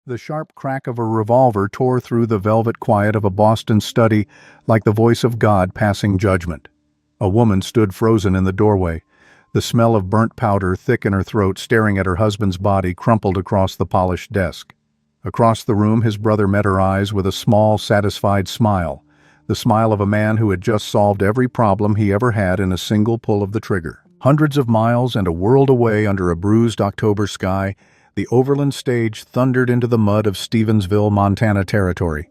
The sharp crack of a revolver tore through the velvet quiet of a Boston study like the voice of God passing judgment. A woman stood frozen in the doorway, the smell of burnt powder thick in her throat, staring at her husband's body crumpled across the polished desk. Across the room, his brother met her eyes with a small, satisfied smile, the smile of a man who had just solved every problem he ever had in a single pull of the trigger. Hundreds of miles and a world away under a bruised October sky, the Overland stage thundered into the mud of Stevensville, Montana territory.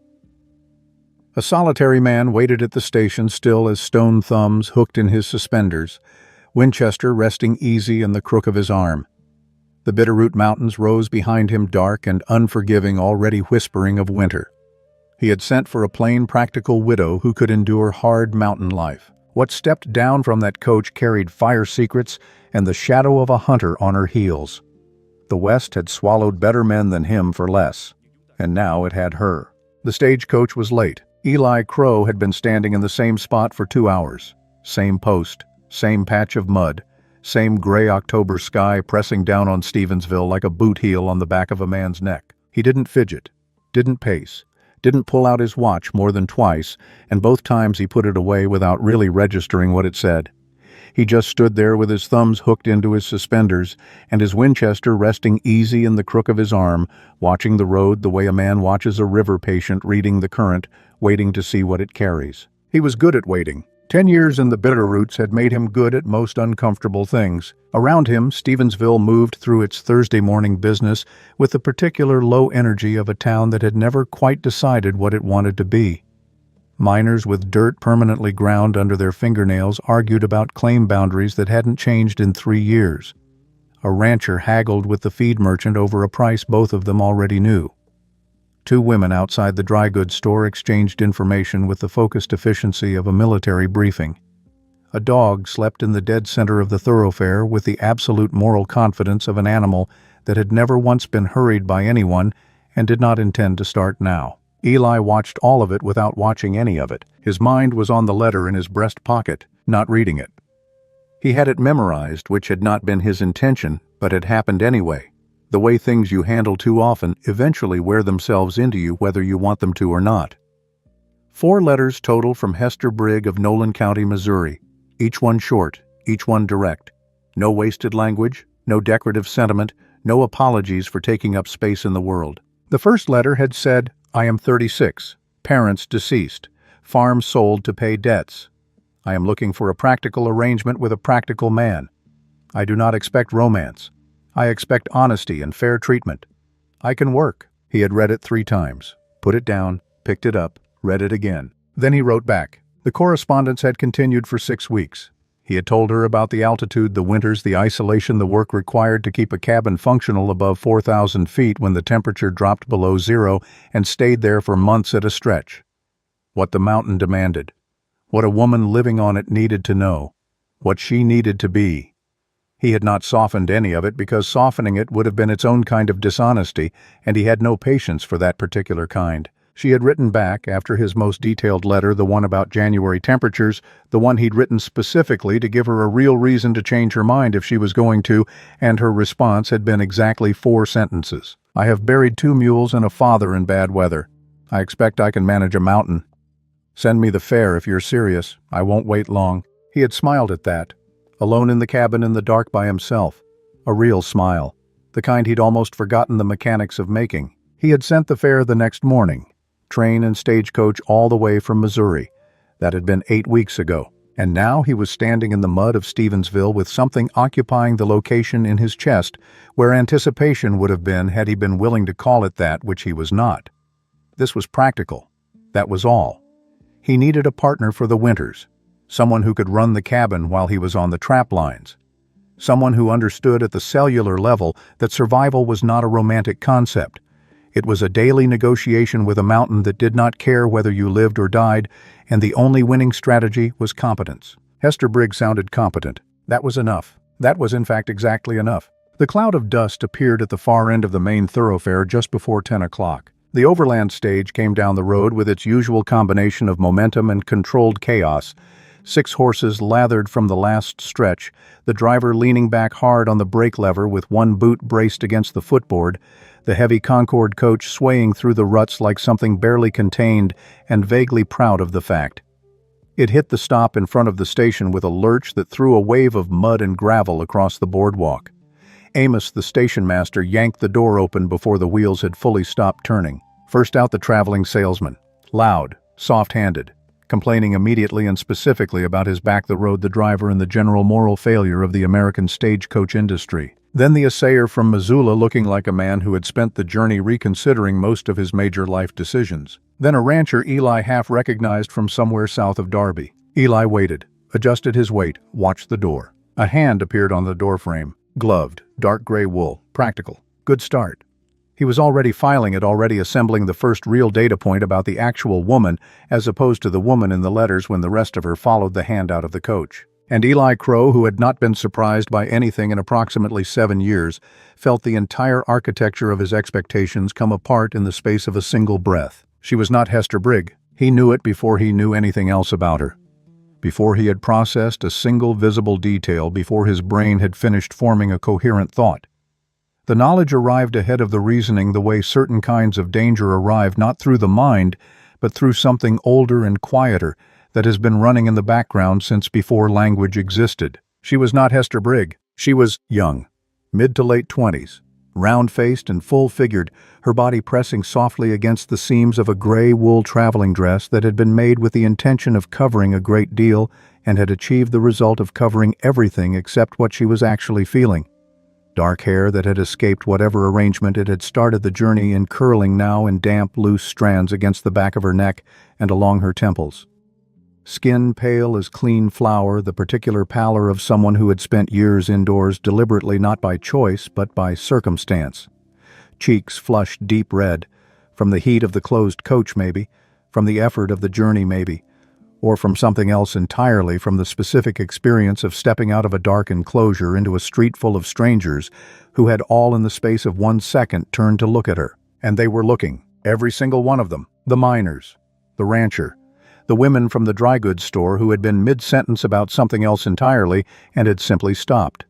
A solitary man waited at the station, still as stone thumbs hooked in his suspenders, Winchester resting easy in the crook of his arm. The Bitterroot Mountains rose behind him, dark and unforgiving, already whispering of winter. He had sent for a plain, practical widow who could endure hard mountain life. What stepped down from that coach carried fire secrets and the shadow of a hunter on her heels. The West had swallowed better men than him for less, and now it had her. The stagecoach was late. Eli Crow had been standing in the same spot for 2 hours. Same post, same patch of mud, same gray October sky pressing down on Stevensville like a boot heel on the back of a man's neck. He didn't fidget, didn't pace, didn't pull out his watch more than twice, and both times he put it away without really registering what it said. He just stood there with his thumbs hooked into his suspenders and his Winchester resting easy in the crook of his arm, watching the road the way a man watches a river patient reading the current, waiting to see what it carries. He was good at waiting. 10 years in the Bitterroots had made him good at most uncomfortable things. Around him, Stevensville moved through its Thursday morning business with the particular low energy of a town that had never quite decided what it wanted to be. Miners with dirt permanently ground under their fingernails argued about claim boundaries that hadn't changed in 3 years. A rancher haggled with the feed merchant over a price both of them already knew. 2 women outside the dry goods store exchanged information with the focused efficiency of a military briefing. A dog slept in the dead center of the thoroughfare with the absolute moral confidence of an animal that had never once been hurried by anyone and did not intend to start now. Eli watched all of it without watching any of it. His mind was on the letter in his breast pocket, not reading it. He had it memorized, which had not been his intention, but had happened anyway. The way things you handle too often eventually wear themselves into you whether you want them to or not. 4 letters total from Hester Brigg of Nolan County, Missouri. Each one short, each one direct. No wasted language, no decorative sentiment, no apologies for taking up space in the world. The first letter had said, I am 36, parents deceased, farm sold to pay debts. I am looking for a practical arrangement with a practical man. I do not expect romance. I expect honesty and fair treatment. I can work. He had read it 3 times, put it down, picked it up, read it again. Then he wrote back. The correspondence had continued for 6 weeks. He had told her about the altitude, the winters, the isolation, the work required to keep a cabin functional above 4,000 feet when the temperature dropped below zero, and stayed there for months at a stretch. What the mountain demanded. What a woman living on it needed to know. What she needed to be. He had not softened any of it because softening it would have been its own kind of dishonesty, and he had no patience for that particular kind. She had written back, after his most detailed letter, the one about January temperatures, the one he'd written specifically to give her a real reason to change her mind if she was going to, and her response had been exactly 4 sentences. I have buried 2 mules and a father in bad weather. I expect I can manage a mountain. Send me the fare if you're serious. I won't wait long. He had smiled at that, alone in the cabin in the dark by himself. A real smile, the kind he'd almost forgotten the mechanics of making. He had sent the fare the next morning. Train and stagecoach all the way from Missouri. That had been 8 weeks ago. And now he was standing in the mud of Stevensville with something occupying the location in his chest where anticipation would have been had he been willing to call it that, which he was not. This was practical. That was all. He needed a partner for the winters. Someone who could run the cabin while he was on the trap lines. Someone who understood at the cellular level that survival was not a romantic concept. It was a daily negotiation with a mountain that did not care whether you lived or died, and the only winning strategy was competence. Hester Brigg sounded competent. That was enough. That was in fact exactly enough. The cloud of dust appeared at the far end of the main thoroughfare just before 10 o'clock. The overland stage came down the road with its usual combination of momentum and controlled chaos. 6 horses lathered from the last stretch, the driver leaning back hard on the brake lever with one boot braced against the footboard, the heavy Concorde coach swaying through the ruts like something barely contained and vaguely proud of the fact. It hit the stop in front of the station with a lurch that threw a wave of mud and gravel across the boardwalk. Amos, the station master, yanked the door open before the wheels had fully stopped turning. First out the traveling salesman, loud, soft-handed, complaining immediately and specifically about his back-the-road the driver and the general moral failure of the American stagecoach industry. Then the assayer from Missoula, looking like a man who had spent the journey reconsidering most of his major life decisions. Then a rancher Eli half recognized from somewhere south of Darby. Eli waited, adjusted his weight, watched the door. A hand appeared on the doorframe, gloved, dark gray wool, practical. Good start. He was already filing it, already assembling the first real data point about the actual woman as opposed to the woman in the letters when the rest of her followed the hand out of the coach. And Eli Crow, who had not been surprised by anything in approximately 7 years, felt the entire architecture of his expectations come apart in the space of a single breath. She was not Hester Brigg. He knew it before he knew anything else about her. Before he had processed a single visible detail, before his brain had finished forming a coherent thought. The knowledge arrived ahead of the reasoning, the way certain kinds of danger arrive not through the mind, but through something older and quieter that has been running in the background since before language existed. She was not Hester Brigg. She was young, mid to late 20s, round-faced and full-figured, her body pressing softly against the seams of a gray wool traveling dress that had been made with the intention of covering a great deal and had achieved the result of covering everything except what she was actually feeling. Dark hair that had escaped whatever arrangement it had started the journey in, curling now in damp, loose strands against the back of her neck and along her temples. Skin pale as clean flour, the particular pallor of someone who had spent years indoors deliberately, not by choice but by circumstance. Cheeks flushed deep red, from the heat of the closed coach maybe, from the effort of the journey maybe, or from something else entirely, from the specific experience of stepping out of a dark enclosure into a street full of strangers who had all in the space of 1 second turned to look at her. And they were looking, every single one of them, the miners, the rancher, the women from the dry goods store who had been mid-sentence about something else entirely and had simply stopped.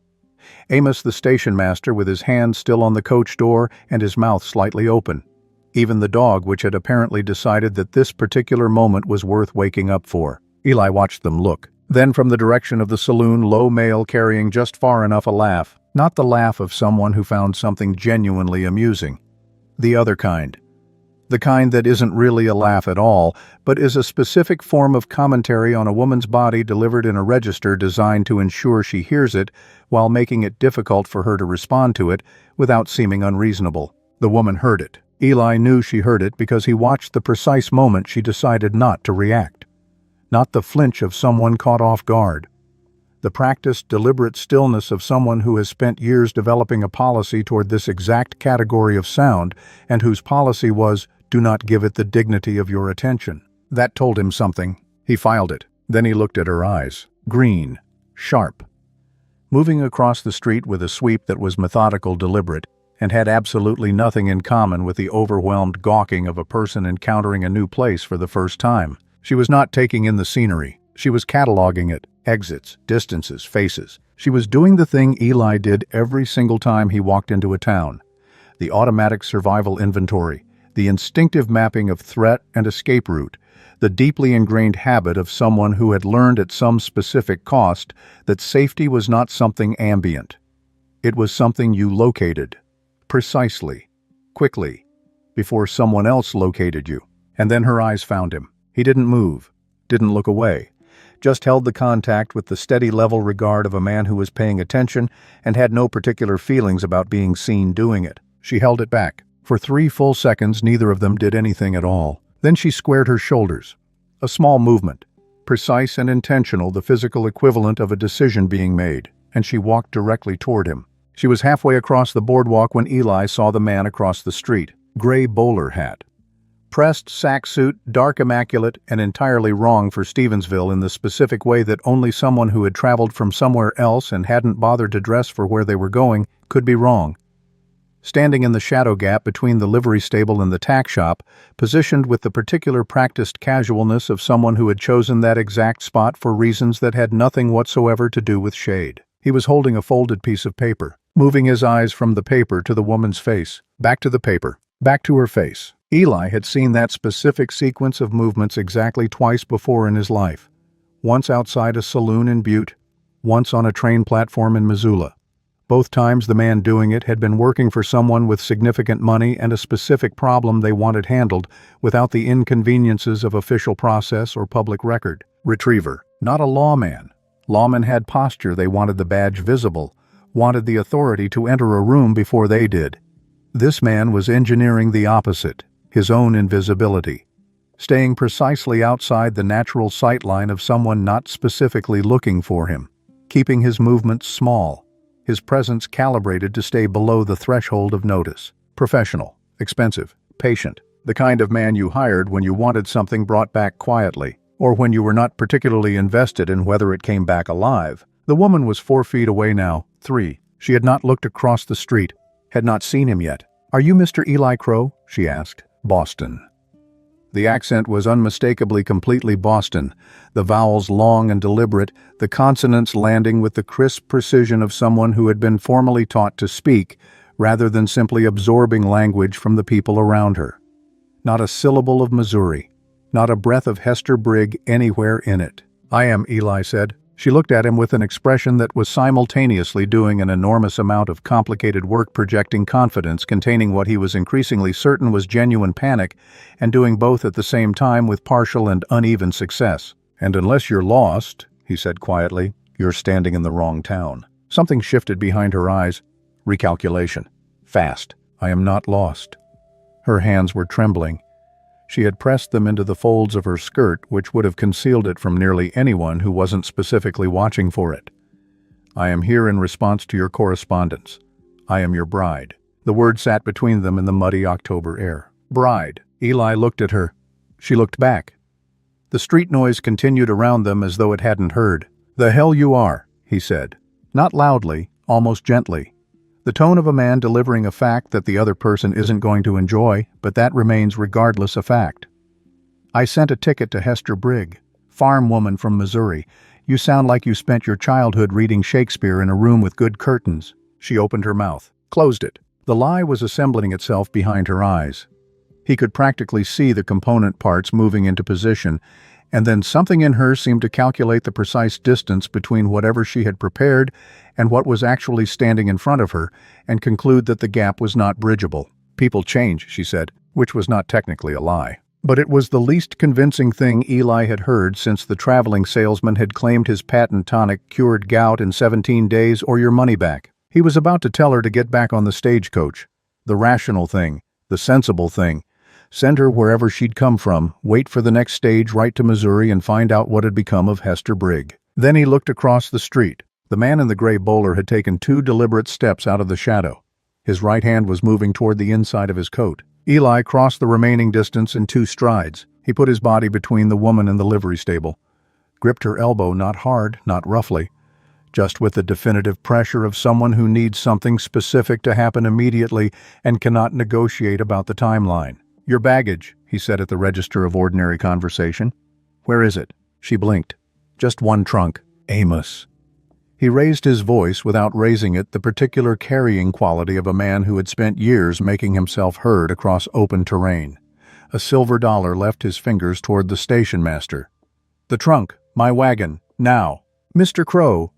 Amos, the station master, with his hand still on the coach door and his mouth slightly open. Even the dog, which had apparently decided that this particular moment was worth waking up for. Eli watched them look. Then from the direction of the saloon, low male carrying just far enough a laugh. Not the laugh of someone who found something genuinely amusing. The other kind. The kind that isn't really a laugh at all, but is a specific form of commentary on a woman's body delivered in a register designed to ensure she hears it while making it difficult for her to respond to it without seeming unreasonable. The woman heard it. Eli knew she heard it because he watched the precise moment she decided not to react. Not the flinch of someone caught off guard. The practiced, deliberate stillness of someone who has spent years developing a policy toward this exact category of sound and whose policy was, do not give it the dignity of your attention. That told him something. He filed it. Then he looked at her eyes. Green. Sharp. Moving across the street with a sweep that was methodical, deliberate, and had absolutely nothing in common with the overwhelmed gawking of a person encountering a new place for the first time. She was not taking in the scenery. She was cataloging it. Exits, distances, faces. She was doing the thing Eli did every single time he walked into a town. The automatic survival inventory. The instinctive mapping of threat and escape route. The deeply ingrained habit of someone who had learned at some specific cost that safety was not something ambient. It was something you located. Precisely, quickly, before someone else located you. And then her eyes found him. He didn't move, didn't look away, just held the contact with the steady level regard of a man who was paying attention and had no particular feelings about being seen doing it. She held it back. For 3 full seconds, neither of them did anything at all. Then she squared her shoulders. A small movement, precise and intentional, the physical equivalent of a decision being made, and she walked directly toward him. She was halfway across the boardwalk when Eli saw the man across the street. Gray bowler hat. Pressed sack suit, dark immaculate, and entirely wrong for Stevensville in the specific way that only someone who had traveled from somewhere else and hadn't bothered to dress for where they were going could be wrong. Standing in the shadow gap between the livery stable and the tack shop, positioned with the particular practiced casualness of someone who had chosen that exact spot for reasons that had nothing whatsoever to do with shade. He was holding a folded piece of paper. moving his eyes from the paper to the woman's face, back to the paper, back to her face. Eli had seen that specific sequence of movements exactly twice before in his life. Once outside a saloon in Butte, once on a train platform in Missoula. Both times the man doing it had been working for someone with significant money and a specific problem they wanted handled without the inconveniences of official process or public record. Retriever, not a lawman. Lawmen had posture, they wanted the badge visible, wanted the authority to enter a room before they did. This man was engineering the opposite, his own invisibility, staying precisely outside the natural sight line of someone not specifically looking for him, keeping his movements small, his presence calibrated to stay below the threshold of notice. Professional, expensive, patient, the kind of man you hired when you wanted something brought back quietly, or when you were not particularly invested in whether it came back alive. The woman was 4 feet away now, 3. She had not looked across the street, had not seen him yet. "Are you Mr. Eli Crow?" she asked. "Boston." The accent was unmistakably completely Boston, the vowels long and deliberate, the consonants landing with the crisp precision of someone who had been formally taught to speak, rather than simply absorbing language from the people around her. Not a syllable of Missouri, not a breath of Hester Brigg anywhere in it. "I am," Eli said. She looked at him with an expression that was simultaneously doing an enormous amount of complicated work, projecting confidence containing what he was increasingly certain was genuine panic, and doing both at the same time with partial and uneven success. "And unless you're lost," he said quietly, "you're standing in the wrong town." Something shifted behind her eyes. Recalculation. Fast. "I am not lost." Her hands were trembling. She had pressed them into the folds of her skirt, which would have concealed it from nearly anyone who wasn't specifically watching for it. "I am here in response to your correspondence. I am your bride." The word sat between them in the muddy October air. Bride. Eli looked at her. She looked back. The street noise continued around them as though it hadn't heard. "The hell you are," he said. Not loudly, almost gently. The tone of a man delivering a fact that the other person isn't going to enjoy, but that remains regardless a fact. "I sent a ticket to Hester Brigg, farm woman from Missouri. You sound like you spent your childhood reading Shakespeare in a room with good curtains." She opened her mouth, closed it. The lie was assembling itself behind her eyes. He could practically see the component parts moving into position, and then something in her seemed to calculate the precise distance between whatever she had prepared and what was actually standing in front of her, and conclude that the gap was not bridgeable. "People change," she said, which was not technically a lie. But it was the least convincing thing Eli had heard since the traveling salesman had claimed his patent tonic cured gout in 17 days or your money back. He was about to tell her to get back on the stagecoach. The rational thing, the sensible thing. Send her wherever she'd come from, wait for the next stage right to Missouri and find out what had become of Hester Brigg. Then he looked across the street. The man in the gray bowler had taken 2 deliberate steps out of the shadow. His right hand was moving toward the inside of his coat. Eli crossed the remaining distance in 2 strides. He put his body between the woman and the livery stable, gripped her elbow not hard, not roughly, just with the definitive pressure of someone who needs something specific to happen immediately and cannot negotiate about the timeline. "Your baggage," he said at the register of ordinary conversation. "Where is it?" She blinked. "Just one trunk. Amos." He raised his voice without raising it, the particular carrying quality of a man who had spent years making himself heard across open terrain. A silver dollar left his fingers toward the station master. "The trunk. My wagon. Now." "Mr. Crow."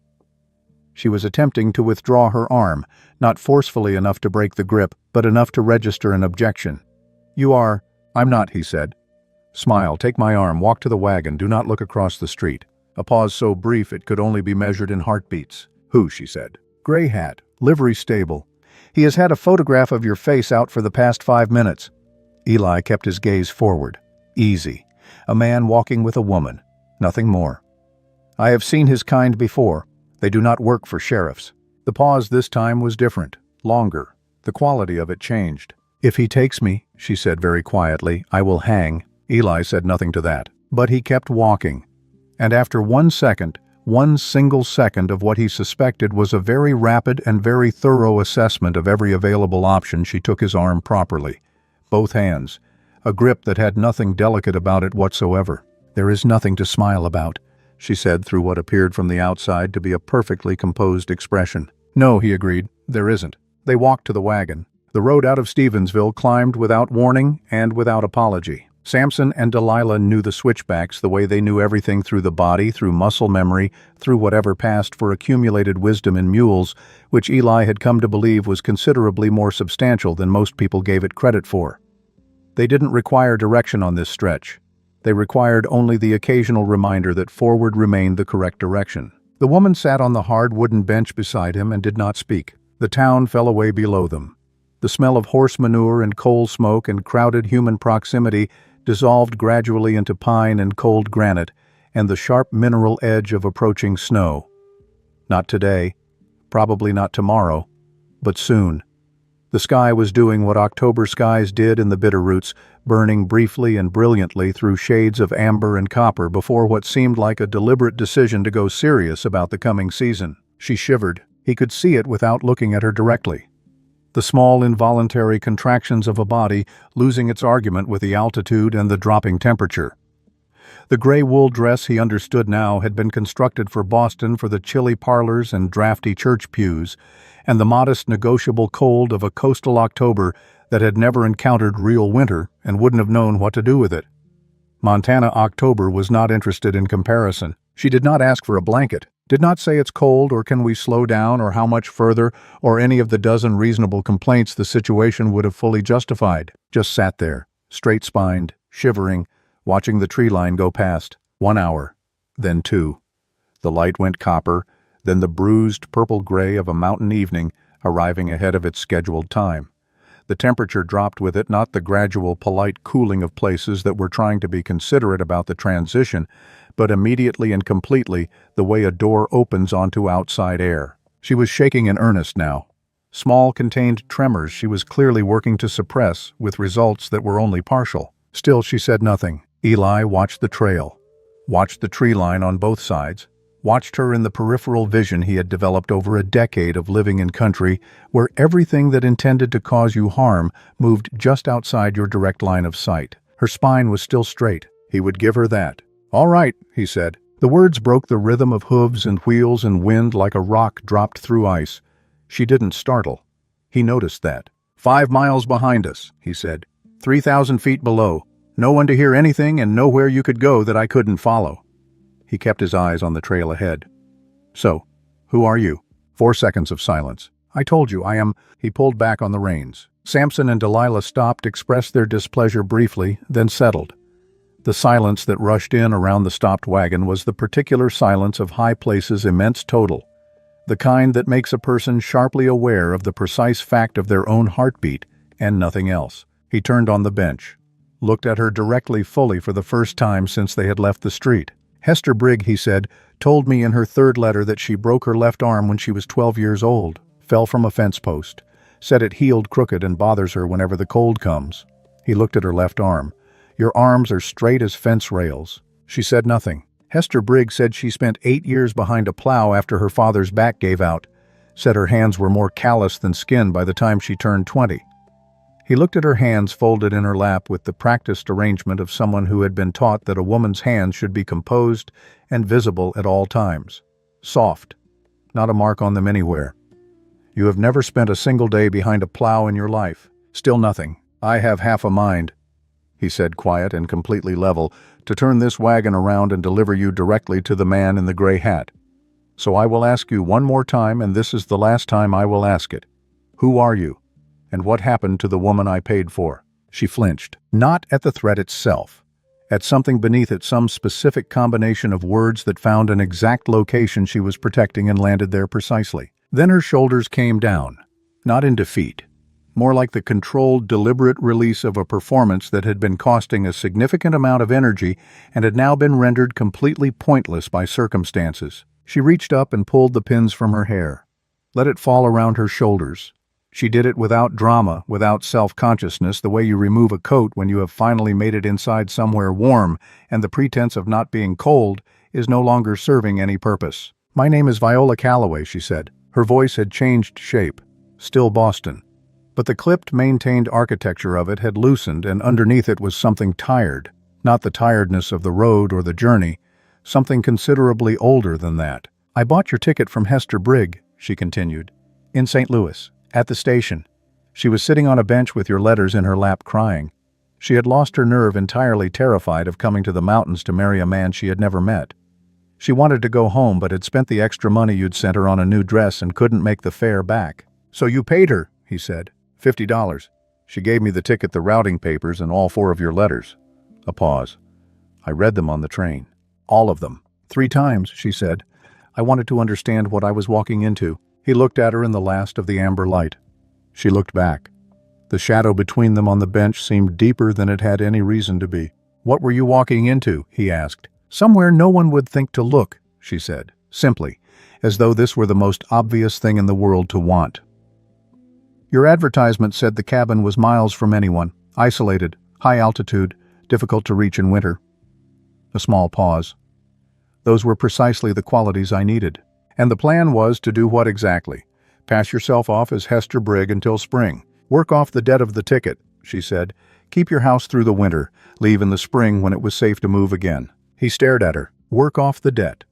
She was attempting to withdraw her arm, not forcefully enough to break the grip, but enough to register an objection. "You are—" "I'm not," he said. "Smile, take my arm, walk to the wagon, do not look across the street." A pause so brief it could only be measured in heartbeats. "Who?" she said. "Gray hat, livery stable. He has had a photograph of your face out for the past 5 minutes." Eli kept his gaze forward. Easy. A man walking with a woman. Nothing more. "I have seen his kind before. They do not work for sheriffs." The pause this time was different, longer. The quality of it changed. "If he takes me," she said very quietly, "I will hang." Eli said nothing to that. But he kept walking. And after 1 second, 1 single second of what he suspected was a very rapid and very thorough assessment of every available option, she took his arm properly. Both hands. A grip that had nothing delicate about it whatsoever. "There is nothing to smile about," she said through what appeared from the outside to be a perfectly composed expression. "No," he agreed. There isn't. They walked to the wagon. The road out of Stevensville climbed without warning and without apology. Samson and Delilah knew the switchbacks the way they knew everything through the body, through muscle memory, through whatever passed for accumulated wisdom in mules, which Eli had come to believe was considerably more substantial than most people gave it credit for. They didn't require direction on this stretch. They required only the occasional reminder that forward remained the correct direction. The woman sat on the hard wooden bench beside him and did not speak. The town fell away below them. The smell of horse manure and coal smoke and crowded human proximity dissolved gradually into pine and cold granite and the sharp mineral edge of approaching snow. Not today, probably not tomorrow, but soon. The sky was doing what October skies did in the Bitterroots, burning briefly and brilliantly through shades of amber and copper before what seemed like a deliberate decision to go serious about the coming season. She shivered. He could see it without looking at her directly. The small involuntary contractions of a body losing its argument with the altitude and the dropping temperature. The gray wool dress, he understood now, had been constructed for Boston for the chilly parlors and drafty church pews, and the modest negotiable cold of a coastal October that had never encountered real winter and wouldn't have known what to do with it. Montana October was not interested in comparison. She did not ask for a blanket, did not say it's cold or can we slow down or how much further or any of the dozen reasonable complaints the situation would have fully justified. Just sat there, straight-spined, shivering, watching the tree line go past. 1 hour, then 2. The light went copper, then the bruised purple-gray of a mountain evening, arriving ahead of its scheduled time. The temperature dropped with it, not the gradual, polite cooling of places that were trying to be considerate about the transition, but immediately and completely the way a door opens onto outside air. She was shaking in earnest now. Small, contained tremors she was clearly working to suppress, with results that were only partial. Still, she said nothing. Eli watched the trail, watched the tree line on both sides, watched her in the peripheral vision he had developed over a decade of living in country where everything that intended to cause you harm moved just outside your direct line of sight. Her spine was still straight. He would give her that. "All right," he said. The words broke the rhythm of hooves and wheels and wind like a rock dropped through ice. She didn't startle. He noticed that. 5 miles behind us," he said. 3,000 feet below. No one to hear anything and nowhere you could go that I couldn't follow." He kept his eyes on the trail ahead. "So, who are you?" 4 seconds of silence. "I told you, I am—" He pulled back on the reins. Samson and Delilah stopped, expressed their displeasure briefly, then settled. The silence that rushed in around the stopped wagon was the particular silence of High Place's immense total, the kind that makes a person sharply aware of the precise fact of their own heartbeat and nothing else. He turned on the bench, looked at her directly, fully, for the first time since they had left the street. "Hester Brigg," he said, "told me in her 3rd letter that she broke her left arm when she was 12 years old, fell from a fence post, said it healed crooked and bothers her whenever the cold comes." He looked at her left arm. "Your arms are straight as fence rails." She said nothing. Hester Brigg said she spent 8 years behind a plow after her father's back gave out, said her hands were more callous than skin by the time she turned 20. He looked at her hands folded in her lap with the practiced arrangement of someone who had been taught that a woman's hands should be composed and visible at all times. Soft, not a mark on them anywhere. "You have never spent a single day behind a plow in your life." Still nothing. "I have half a mind," he said, quiet and completely level, "to turn this wagon around and deliver you directly to the man in the gray hat. So I will ask you one more time, and this is the last time I will ask it. Who are you? And what happened to the woman I paid for?" She flinched, not at the threat itself, at something beneath it, some specific combination of words that found an exact location she was protecting and landed there precisely. Then her shoulders came down, not in defeat, more like the controlled, deliberate release of a performance that had been costing a significant amount of energy and had now been rendered completely pointless by circumstances. She reached up and pulled the pins from her hair, let it fall around her shoulders. She did it without drama, without self-consciousness, the way you remove a coat when you have finally made it inside somewhere warm and the pretense of not being cold is no longer serving any purpose. "My name is Viola Calloway," she said. Her voice had changed shape, still Boston. But the clipped, maintained architecture of it had loosened, and underneath it was something tired. Not the tiredness of the road or the journey, something considerably older than that. "I bought your ticket from Hester Brigg," she continued. In St. Louis, at the station. She was sitting on a bench with your letters in her lap crying. She had lost her nerve, entirely terrified of coming to the mountains to marry a man she had never met. She wanted to go home but had spent the extra money you'd sent her on a new dress and couldn't make the fare back. "So you paid her," he said. $50. She gave me the ticket, the routing papers, and all 4 of your letters. A pause. "I read them on the train. All of them. 3 times, she said. I wanted to understand what I was walking into." He looked at her in the last of the amber light. She looked back. The shadow between them on the bench seemed deeper than it had any reason to be. "What were you walking into?" he asked. "Somewhere no one would think to look," she said, simply, as though this were the most obvious thing in the world to want. "Your advertisement said the cabin was miles from anyone, isolated, high altitude, difficult to reach in winter." A small pause. "Those were precisely the qualities I needed. And the plan was to do what exactly? Pass yourself off as Hester Brigg until spring. Work off the debt of the ticket," she said. "Keep your house through the winter, leave in the spring when it was safe to move again." He stared at her. Work off the debt.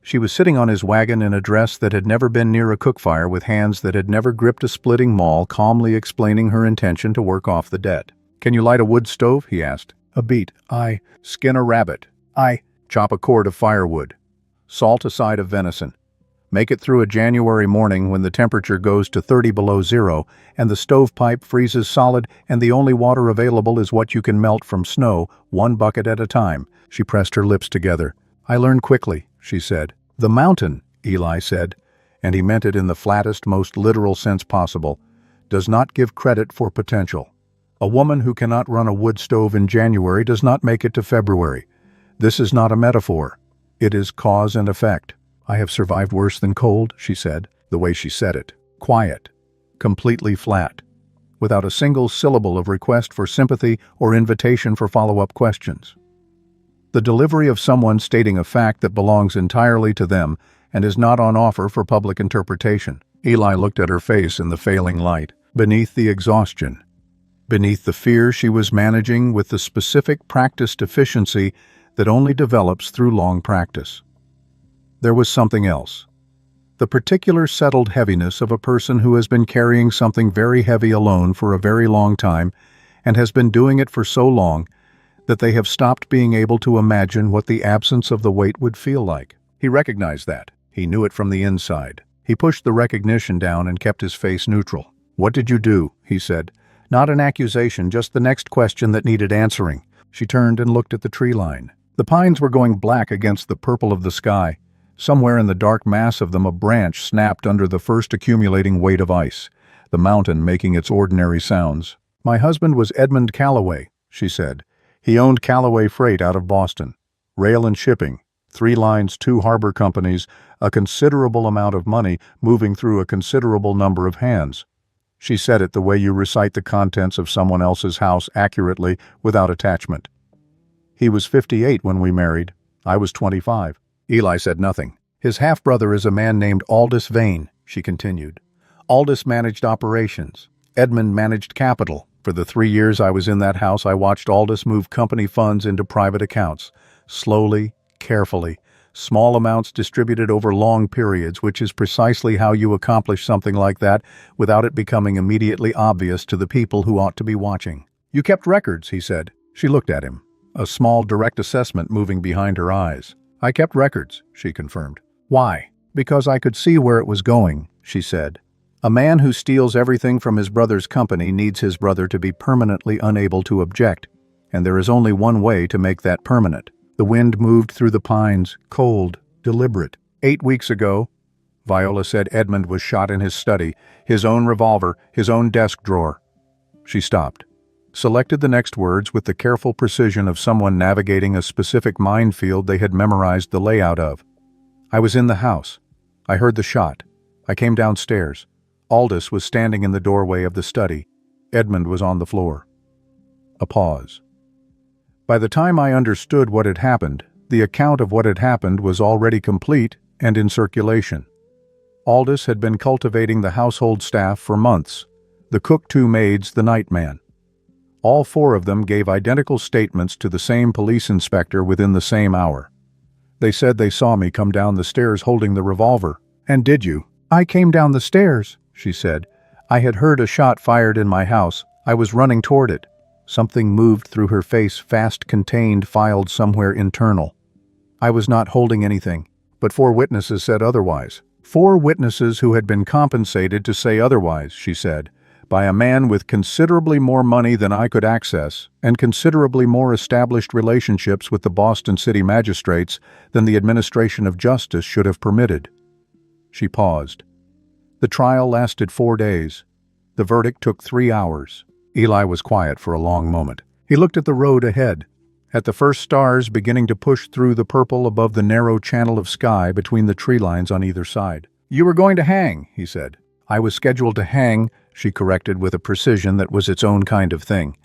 She was sitting on his wagon in a dress that had never been near a cookfire, with hands that had never gripped a splitting maul, calmly explaining her intention to work off the debt. "Can you light a wood stove?" he asked. "A beet. I skin a rabbit. I chop a cord of firewood. Salt a side of venison. Make it through a January morning when the temperature goes to 30 below zero and the stovepipe freezes solid and the only water available is what you can melt from snow, 1 bucket at a time." She pressed her lips together. "I learned quickly," she said. "The mountain," Eli said, and he meant it in the flattest, most literal sense possible, "does not give credit for potential. A woman who cannot run a wood stove in January does not make it to February. This is not a metaphor. It is cause and effect." "I have survived worse than cold," she said, the way she said it. Quiet. Completely flat. Without a single syllable of request for sympathy or invitation for follow-up questions. The delivery of someone stating a fact that belongs entirely to them and is not on offer for public interpretation. Eli looked at her face in the failing light, beneath the exhaustion, beneath the fear she was managing with the specific practiced efficiency that only develops through long practice. There was something else. The particular settled heaviness of a person who has been carrying something very heavy alone for a very long time and has been doing it for so long that they have stopped being able to imagine what the absence of the weight would feel like. He recognized that. He knew it from the inside. He pushed the recognition down and kept his face neutral. "What did you do?" he said. Not an accusation, just the next question that needed answering. She turned and looked at the tree line. The pines were going black against the purple of the sky. Somewhere in the dark mass of them a branch snapped under the first accumulating weight of ice, the mountain making its ordinary sounds. "My husband was Edmund Calloway," she said. "He owned Calloway Freight out of Boston. Rail and shipping, 3 lines, 2 harbor companies, a considerable amount of money moving through a considerable number of hands." She said it the way you recite the contents of someone else's house accurately without attachment. "He was 58 when we married. I was 25. Eli said nothing. "His half-brother is a man named Aldous Vane," she continued. "Aldous managed operations. Edmund managed capital. For the 3 years I was in that house, I watched Aldous move company funds into private accounts. Slowly, carefully, small amounts distributed over long periods, which is precisely how you accomplish something like that without it becoming immediately obvious to the people who ought to be watching." "You kept records," he said. She looked at him, a small direct assessment moving behind her eyes. "I kept records," she confirmed. "Why?" "Because I could see where it was going," she said. "A man who steals everything from his brother's company needs his brother to be permanently unable to object, and there is only one way to make that permanent." The wind moved through the pines, cold, deliberate. 8 weeks ago, Viola said, Edmund was shot in his study, his own revolver, his own desk drawer. She stopped, selected the next words with the careful precision of someone navigating a specific minefield they had memorized the layout of. "I was in the house. I heard the shot. I came downstairs. Aldous was standing in the doorway of the study. Edmund was on the floor." A pause. By the time I understood what had happened, the account of what had happened was already complete and in circulation. Aldous had been cultivating the household staff for months, the cook, 2 maids, the night man. All 4 of them gave identical statements to the same police inspector within the same hour. They said they saw me come down the stairs holding the revolver. "And did you?" "I came down the stairs," she said. "I had heard a shot fired in my house. I was running toward it." Something moved through her face, fast contained, filed somewhere internal. "I was not holding anything." But 4 witnesses said otherwise. 4 witnesses who had been compensated to say otherwise, she said, by a man with considerably more money than I could access and considerably more established relationships with the Boston City magistrates than the administration of justice should have permitted. She paused. The trial lasted 4 days. The verdict took 3 hours. Eli was quiet for a long moment. He looked at the road ahead, at the first stars beginning to push through the purple above the narrow channel of sky between the tree lines on either side. "You were going to hang," he said. "I was scheduled to hang," she corrected with a precision that was its own kind of thing.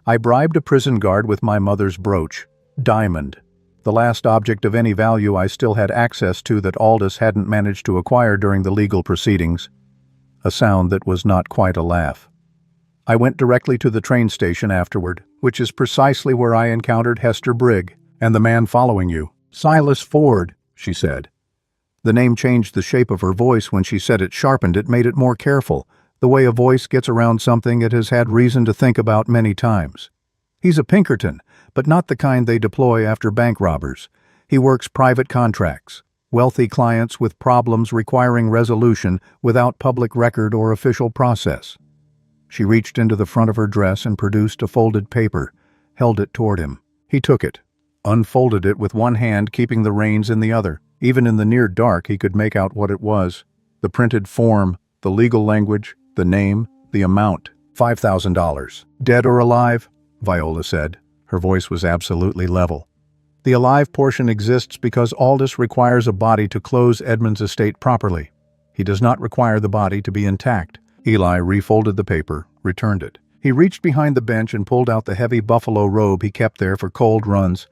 "I bribed a prison guard with my mother's brooch. Diamond. The last object of any value I still had access to that Aldous hadn't managed to acquire during the legal proceedings." A sound that was not quite a laugh. "I went directly to the train station afterward, which is precisely where I encountered Hester Brigg and the man following you. Silas Ford," she said. The name changed the shape of her voice when she said it, sharpened it, made it more careful, the way a voice gets around something it has had reason to think about many times. "He's a Pinkerton, but not the kind they deploy after bank robbers. He works private contracts, wealthy clients with problems requiring resolution without public record or official process." She reached into the front of her dress and produced a folded paper, held it toward him. He took it, unfolded it with one hand, keeping the reins in the other. Even in the near dark he could make out what it was. The printed form, the legal language, the name, the amount. $5,000. "Dead or alive?" Viola said. Her voice was absolutely level. "The alive portion exists because Aldous requires a body to close Edmund's estate properly. He does not require the body to be intact." Eli refolded the paper, returned it. He reached behind the bench and pulled out the heavy buffalo robe he kept there for cold runs,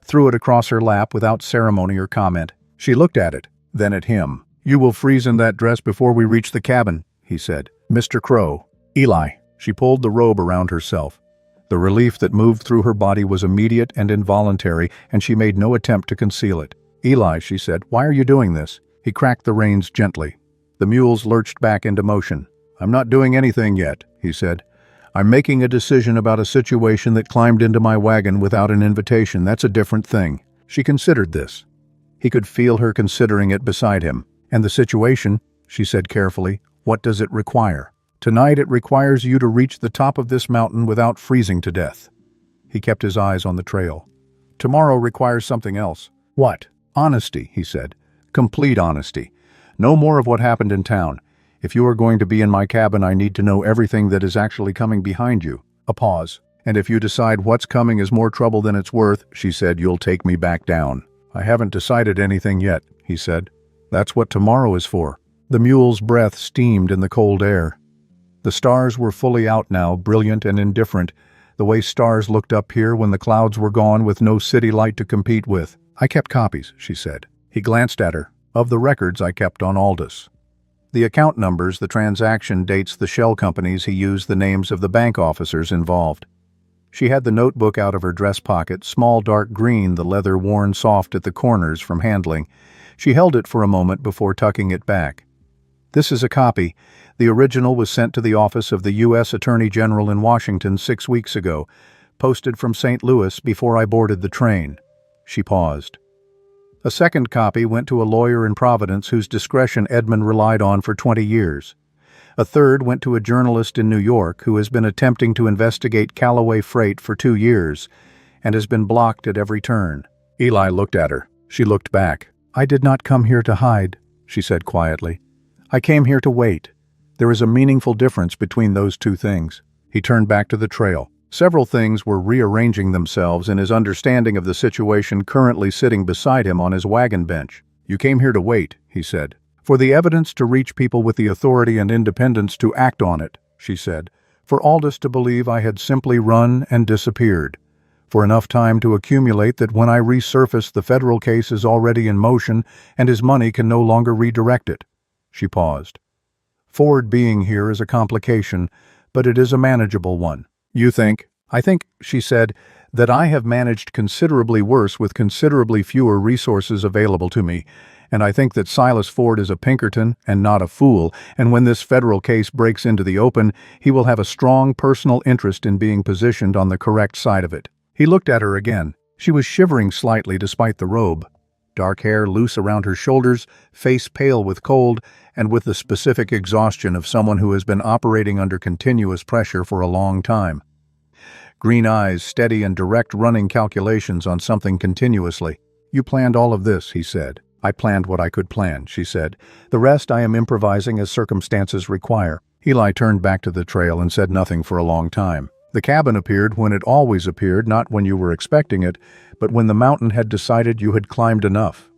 threw it across her lap without ceremony or comment. She looked at it, then at him. "You will freeze in that dress before we reach the cabin," he said. "Mr. Crow." "Eli." She pulled the robe around herself. The relief that moved through her body was immediate and involuntary, and she made no attempt to conceal it. "Eli," she said, "why are you doing this?" He cracked the reins gently. The mules lurched back into motion. "I'm not doing anything yet," he said. "I'm making a decision about a situation that climbed into my wagon without an invitation. That's a different thing." She considered this. He could feel her considering it beside him. "And the situation," she said carefully, "what does it require?" "Tonight it requires you to reach the top of this mountain without freezing to death." He kept his eyes on the trail. "Tomorrow requires something else." "What?" "Honesty," he said. "Complete honesty. No more of what happened in town. If you are going to be in my cabin, I need to know everything that is actually coming behind you." A pause. "And if you decide what's coming is more trouble than it's worth," she said, "you'll take me back down." "I haven't decided anything yet," he said. "That's what tomorrow is for." The mule's breath steamed in the cold air. The stars were fully out now, brilliant and indifferent, the way stars looked up here when the clouds were gone with no city light to compete with. "I kept copies," she said. He glanced at her. "Of the records I kept on Aldous. The account numbers, the transaction dates, the shell companies he used, the names of the bank officers involved." She had the notebook out of her dress pocket, small dark green, the leather worn soft at the corners from handling. She held it for a moment before tucking it back. "This is a copy. The original was sent to the office of the U.S. Attorney General in Washington 6 weeks ago, posted from St. Louis before I boarded the train." She paused. "A second copy went to a lawyer in Providence whose discretion Edmund relied on for 20 years. A third went to a journalist in New York who has been attempting to investigate Callaway Freight for 2 years and has been blocked at every turn." Eli looked at her. She looked back. "I did not come here to hide," she said quietly. "I came here to wait. There is a meaningful difference between those two things." He turned back to the trail. Several things were rearranging themselves in his understanding of the situation currently sitting beside him on his wagon bench. "You came here to wait," he said. "For the evidence to reach people with the authority and independence to act on it," she said. "For Aldous to believe I had simply run and disappeared. For enough time to accumulate that when I resurface the federal case is already in motion and his money can no longer redirect it." She paused. "Ford being here is a complication, but it is a manageable one. You think?" "I think," she said, "that I have managed considerably worse with considerably fewer resources available to me, And I think that Silas Ford is a Pinkerton and not a fool, and when this federal case breaks into the open, he will have a strong personal interest in being positioned on the correct side of it." He looked at her again. She was shivering slightly despite the robe. Dark hair loose around her shoulders, face pale with cold, and with the specific exhaustion of someone who has been operating under continuous pressure for a long time. Green eyes, steady and direct, running calculations on something continuously. "You planned all of this," he said. "I planned what I could plan," she said. "The rest I am improvising as circumstances require." Eli turned back to the trail and said nothing for a long time. The cabin appeared when it always appeared, not when you were expecting it, but when the mountain had decided you had climbed enough.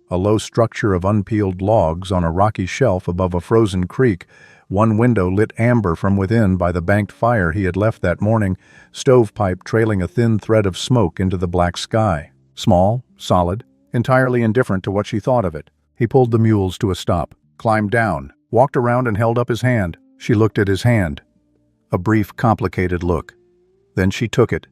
A low structure of unpeeled logs on a rocky shelf above a frozen creek, one window lit amber from within by the banked fire he had left that morning, stovepipe trailing a thin thread of smoke into the black sky. Small, solid, entirely indifferent to what she thought of it. He pulled the mules to a stop, climbed down, walked around and held up his hand. She looked at his hand. A brief, complicated look. Then she took it,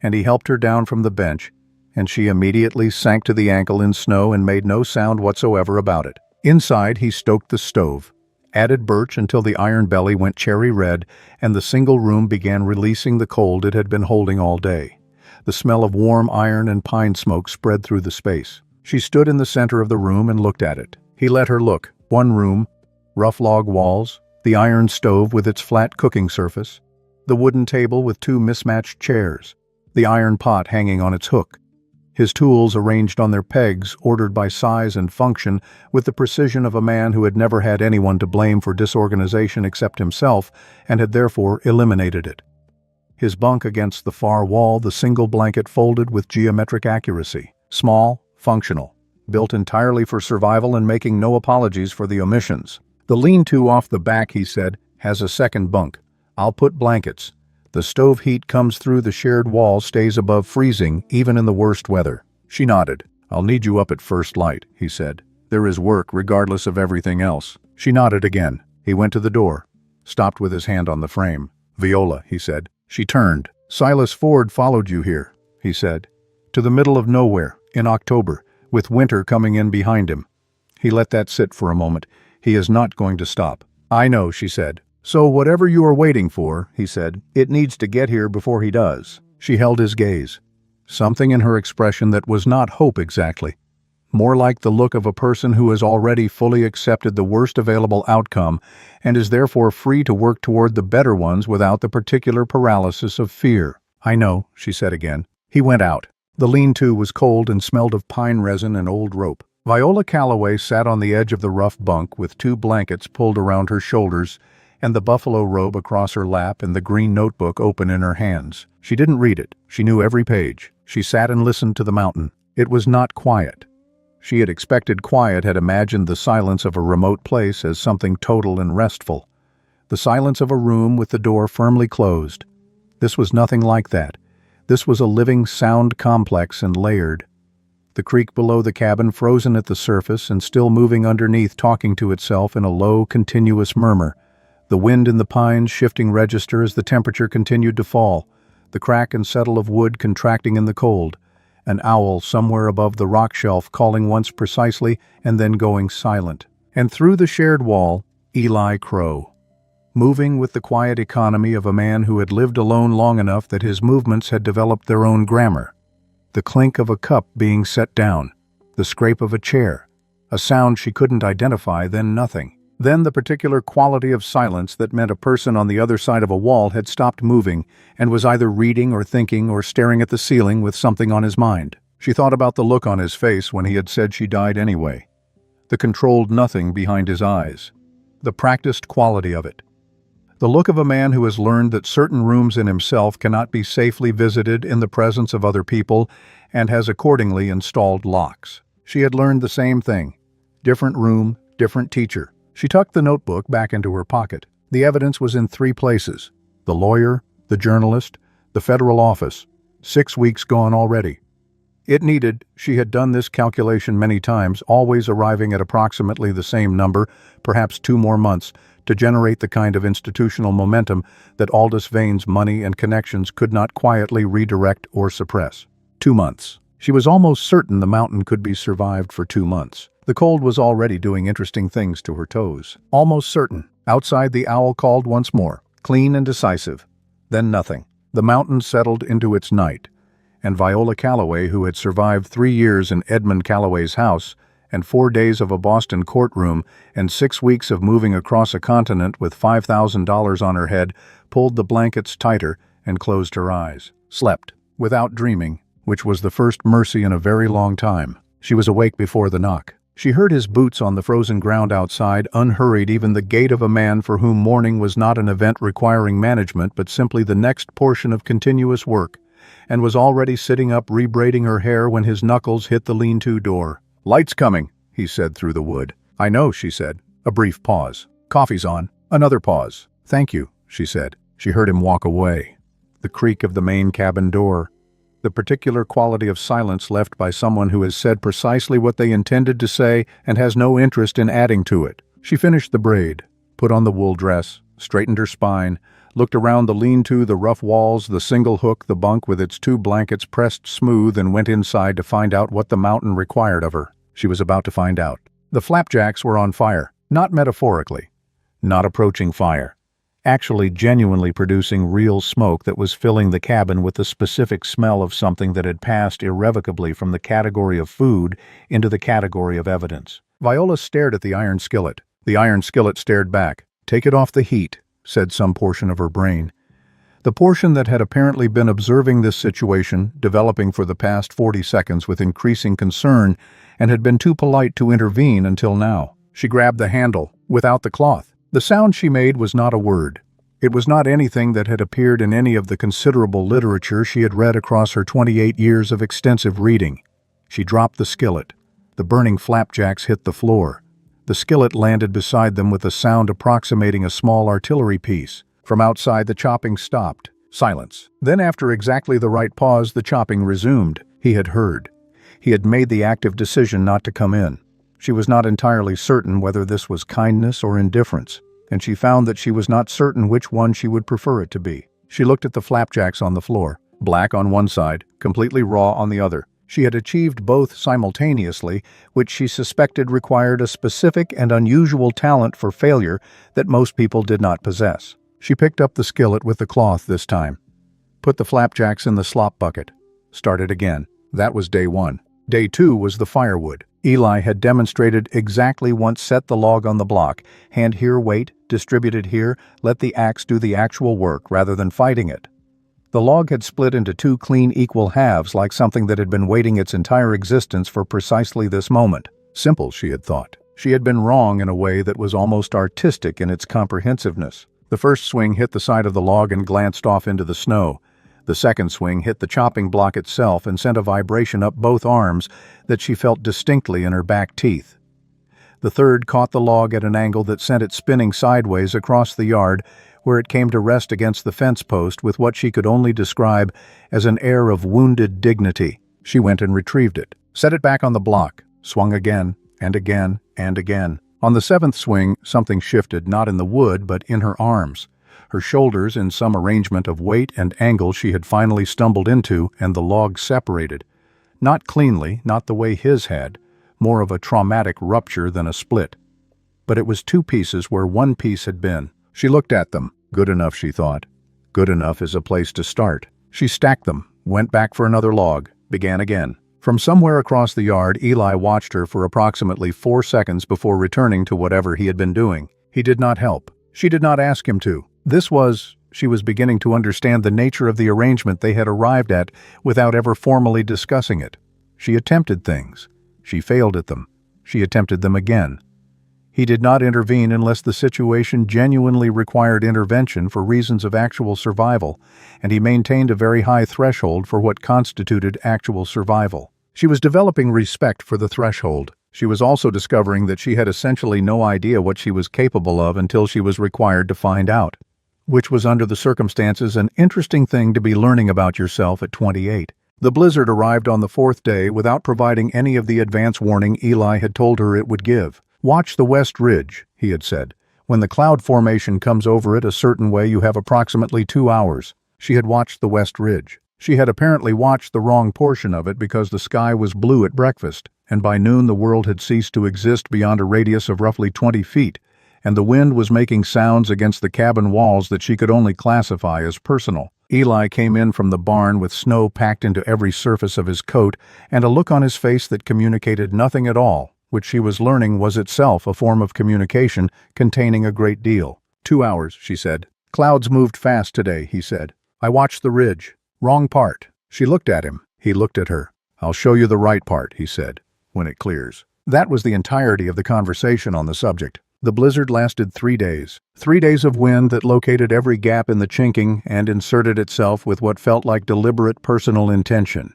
and he helped her down from the bench, and she immediately sank to the ankle in snow and made no sound whatsoever about it. Inside, he stoked the stove, added birch until the iron belly went cherry red, and the single room began releasing the cold it had been holding all day. The smell of warm iron and pine smoke spread through the space. She stood in the center of the room and looked at it. He let her look. One room, rough log walls, the iron stove with its flat cooking surface, the wooden table with two mismatched chairs, the iron pot hanging on its hook, his tools arranged on their pegs, ordered by size and function, with the precision of a man who had never had anyone to blame for disorganization except himself, and had therefore eliminated it. His bunk against the far wall, the single blanket folded with geometric accuracy. Small, functional, built entirely for survival and making no apologies for the omissions. "The lean-to off the back," he said, "has a second bunk. I'll put blankets. The stove heat comes through the shared wall, stays above freezing, even in the worst weather." She nodded. "I'll need you up at first light," he said. "There is work regardless of everything else." She nodded again. He went to the door, stopped with his hand on the frame. "Viola," he said. She turned. "Silas Ford followed you here," he said. "To the middle of nowhere, in October, with winter coming in behind him." He let that sit for a moment. "He is not going to stop." "I know," she said. "So whatever you are waiting for," he said, "it needs to get here before he does." She held his gaze. Something in her expression that was not hope exactly. More like the look of a person who has already fully accepted the worst available outcome and is therefore free to work toward the better ones without the particular paralysis of fear. "I know," she said again. He went out. The lean-to was cold and smelled of pine resin and old rope. Viola Calloway sat on the edge of the rough bunk with two blankets pulled around her shoulders and the buffalo robe across her lap and the green notebook open in her hands. She didn't read it. She knew every page. She sat and listened to the mountain. It was not quiet. She had expected quiet, had imagined the silence of a remote place as something total and restful. The silence of a room with the door firmly closed. This was nothing like that. This was a living sound, complex and layered. The creek below the cabin frozen at the surface and still moving underneath, talking to itself in a low, continuous murmur. The wind in the pines shifting register as the temperature continued to fall. The crack and settle of wood contracting in the cold. An owl somewhere above the rock shelf calling once precisely and then going silent. And through the shared wall, Eli Crow, moving with the quiet economy of a man who had lived alone long enough that his movements had developed their own grammar. The clink of a cup being set down, the scrape of a chair, a sound she couldn't identify, then nothing. Then the particular quality of silence that meant a person on the other side of a wall had stopped moving and was either reading or thinking or staring at the ceiling with something on his mind. She thought about the look on his face when he had said she died anyway. The controlled nothing behind his eyes. The practiced quality of it. The look of a man who has learned that certain rooms in himself cannot be safely visited in the presence of other people and has accordingly installed locks. She had learned the same thing. Different room, different teacher. She tucked the notebook back into her pocket. The evidence was in 3 places. The lawyer, the journalist, the federal office. 6 weeks gone already. It needed, she had done this calculation many times, always arriving at approximately the same number, perhaps 2 more months, to generate the kind of institutional momentum that Aldous Vane's money and connections could not quietly redirect or suppress. 2 months. She was almost certain the mountain could be survived for 2 months. The cold was already doing interesting things to her toes. Almost certain. Outside, the owl called once more, clean and decisive. Then nothing. The mountain settled into its night, and Viola Calloway, who had survived 3 years in Edmund Calloway's house, and 4 days of a Boston courtroom, and 6 weeks of moving across a continent with $5,000 on her head, pulled the blankets tighter and closed her eyes. Slept, without dreaming, which was the first mercy in a very long time. She was awake before the knock. She heard his boots on the frozen ground outside, unhurried, even the gait of a man for whom morning was not an event requiring management but simply the next portion of continuous work, and was already sitting up rebraiding her hair when his knuckles hit the lean-to door. "Light's coming," he said through the wood. "I know," she said. A brief pause. "Coffee's on." Another pause. "Thank you," she said. She heard him walk away. The creak of the main cabin door. The particular quality of silence left by someone who has said precisely what they intended to say and has no interest in adding to it. She finished the braid, put on the wool dress, straightened her spine, looked around the lean-to, the rough walls, the single hook, the bunk with its 2 blankets pressed smooth, and went inside to find out what the mountain required of her. She was about to find out. The flapjacks were on fire, not metaphorically, not approaching fire. Actually genuinely producing real smoke that was filling the cabin with the specific smell of something that had passed irrevocably from the category of food into the category of evidence. Viola stared at the iron skillet. The iron skillet stared back. "Take it off the heat," said some portion of her brain. The portion that had apparently been observing this situation, developing for the past 40 seconds with increasing concern, and had been too polite to intervene until now. She grabbed the handle, without the cloth. The sound she made was not a word. It was not anything that had appeared in any of the considerable literature she had read across her 28 years of extensive reading. She dropped the skillet. The burning flapjacks hit the floor. The skillet landed beside them with a sound approximating a small artillery piece. From outside, the chopping stopped. Silence. Then, after exactly the right pause, the chopping resumed. He had heard. He had made the active decision not to come in. She was not entirely certain whether this was kindness or indifference, and she found that she was not certain which one she would prefer it to be. She looked at the flapjacks on the floor, black on one side, completely raw on the other. She had achieved both simultaneously, which she suspected required a specific and unusual talent for failure that most people did not possess. She picked up the skillet with the cloth this time, put the flapjacks in the slop bucket, started again. That was day 1. Day 2 was the firewood. Eli had demonstrated exactly once: set the log on the block, hand here, weight, distribute it here, let the axe do the actual work rather than fighting it. The log had split into 2 clean equal halves like something that had been waiting its entire existence for precisely this moment. Simple, she had thought. She had been wrong in a way that was almost artistic in its comprehensiveness. The first swing hit the side of the log and glanced off into the snow. The second swing hit the chopping block itself and sent a vibration up both arms that she felt distinctly in her back teeth. The third caught the log at an angle that sent it spinning sideways across the yard, where it came to rest against the fence post with what she could only describe as an air of wounded dignity. She went and retrieved it, set it back on the block, swung again and again and again. On the 7th swing, something shifted, not in the wood but in her arms. Her shoulders, in some arrangement of weight and angle she had finally stumbled into, and the log separated. Not cleanly, not the way his had, more of a traumatic rupture than a split. But it was 2 pieces where one piece had been. She looked at them. Good enough, she thought. Good enough is a place to start. She stacked them, went back for another log, began again. From somewhere across the yard, Eli watched her for approximately 4 seconds before returning to whatever he had been doing. He did not help. She did not ask him to. She was beginning to understand the nature of the arrangement they had arrived at without ever formally discussing it. She attempted things. She failed at them. She attempted them again. He did not intervene unless the situation genuinely required intervention for reasons of actual survival, and he maintained a very high threshold for what constituted actual survival. She was developing respect for the threshold. She was also discovering that she had essentially no idea what she was capable of until she was required to find out, which was under the circumstances an interesting thing to be learning about yourself at 28. The blizzard arrived on the 4th day without providing any of the advance warning Eli had told her it would give. "Watch the West Ridge," he had said. "When the cloud formation comes over it a certain way, you have approximately 2 hours." She had watched the West Ridge. She had apparently watched the wrong portion of it because the sky was blue at breakfast, and by noon the world had ceased to exist beyond a radius of roughly 20 feet, and the wind was making sounds against the cabin walls that she could only classify as personal. Eli came in from the barn with snow packed into every surface of his coat and a look on his face that communicated nothing at all, which she was learning was itself a form of communication containing a great deal. 2 hours, she said. Clouds moved fast today, he said. I watched the ridge. Wrong part. She looked at him. He looked at her. I'll show you the right part, he said, when it clears. That was the entirety of the conversation on the subject. The blizzard lasted 3 days. 3 days of wind that located every gap in the chinking and inserted itself with what felt like deliberate personal intention.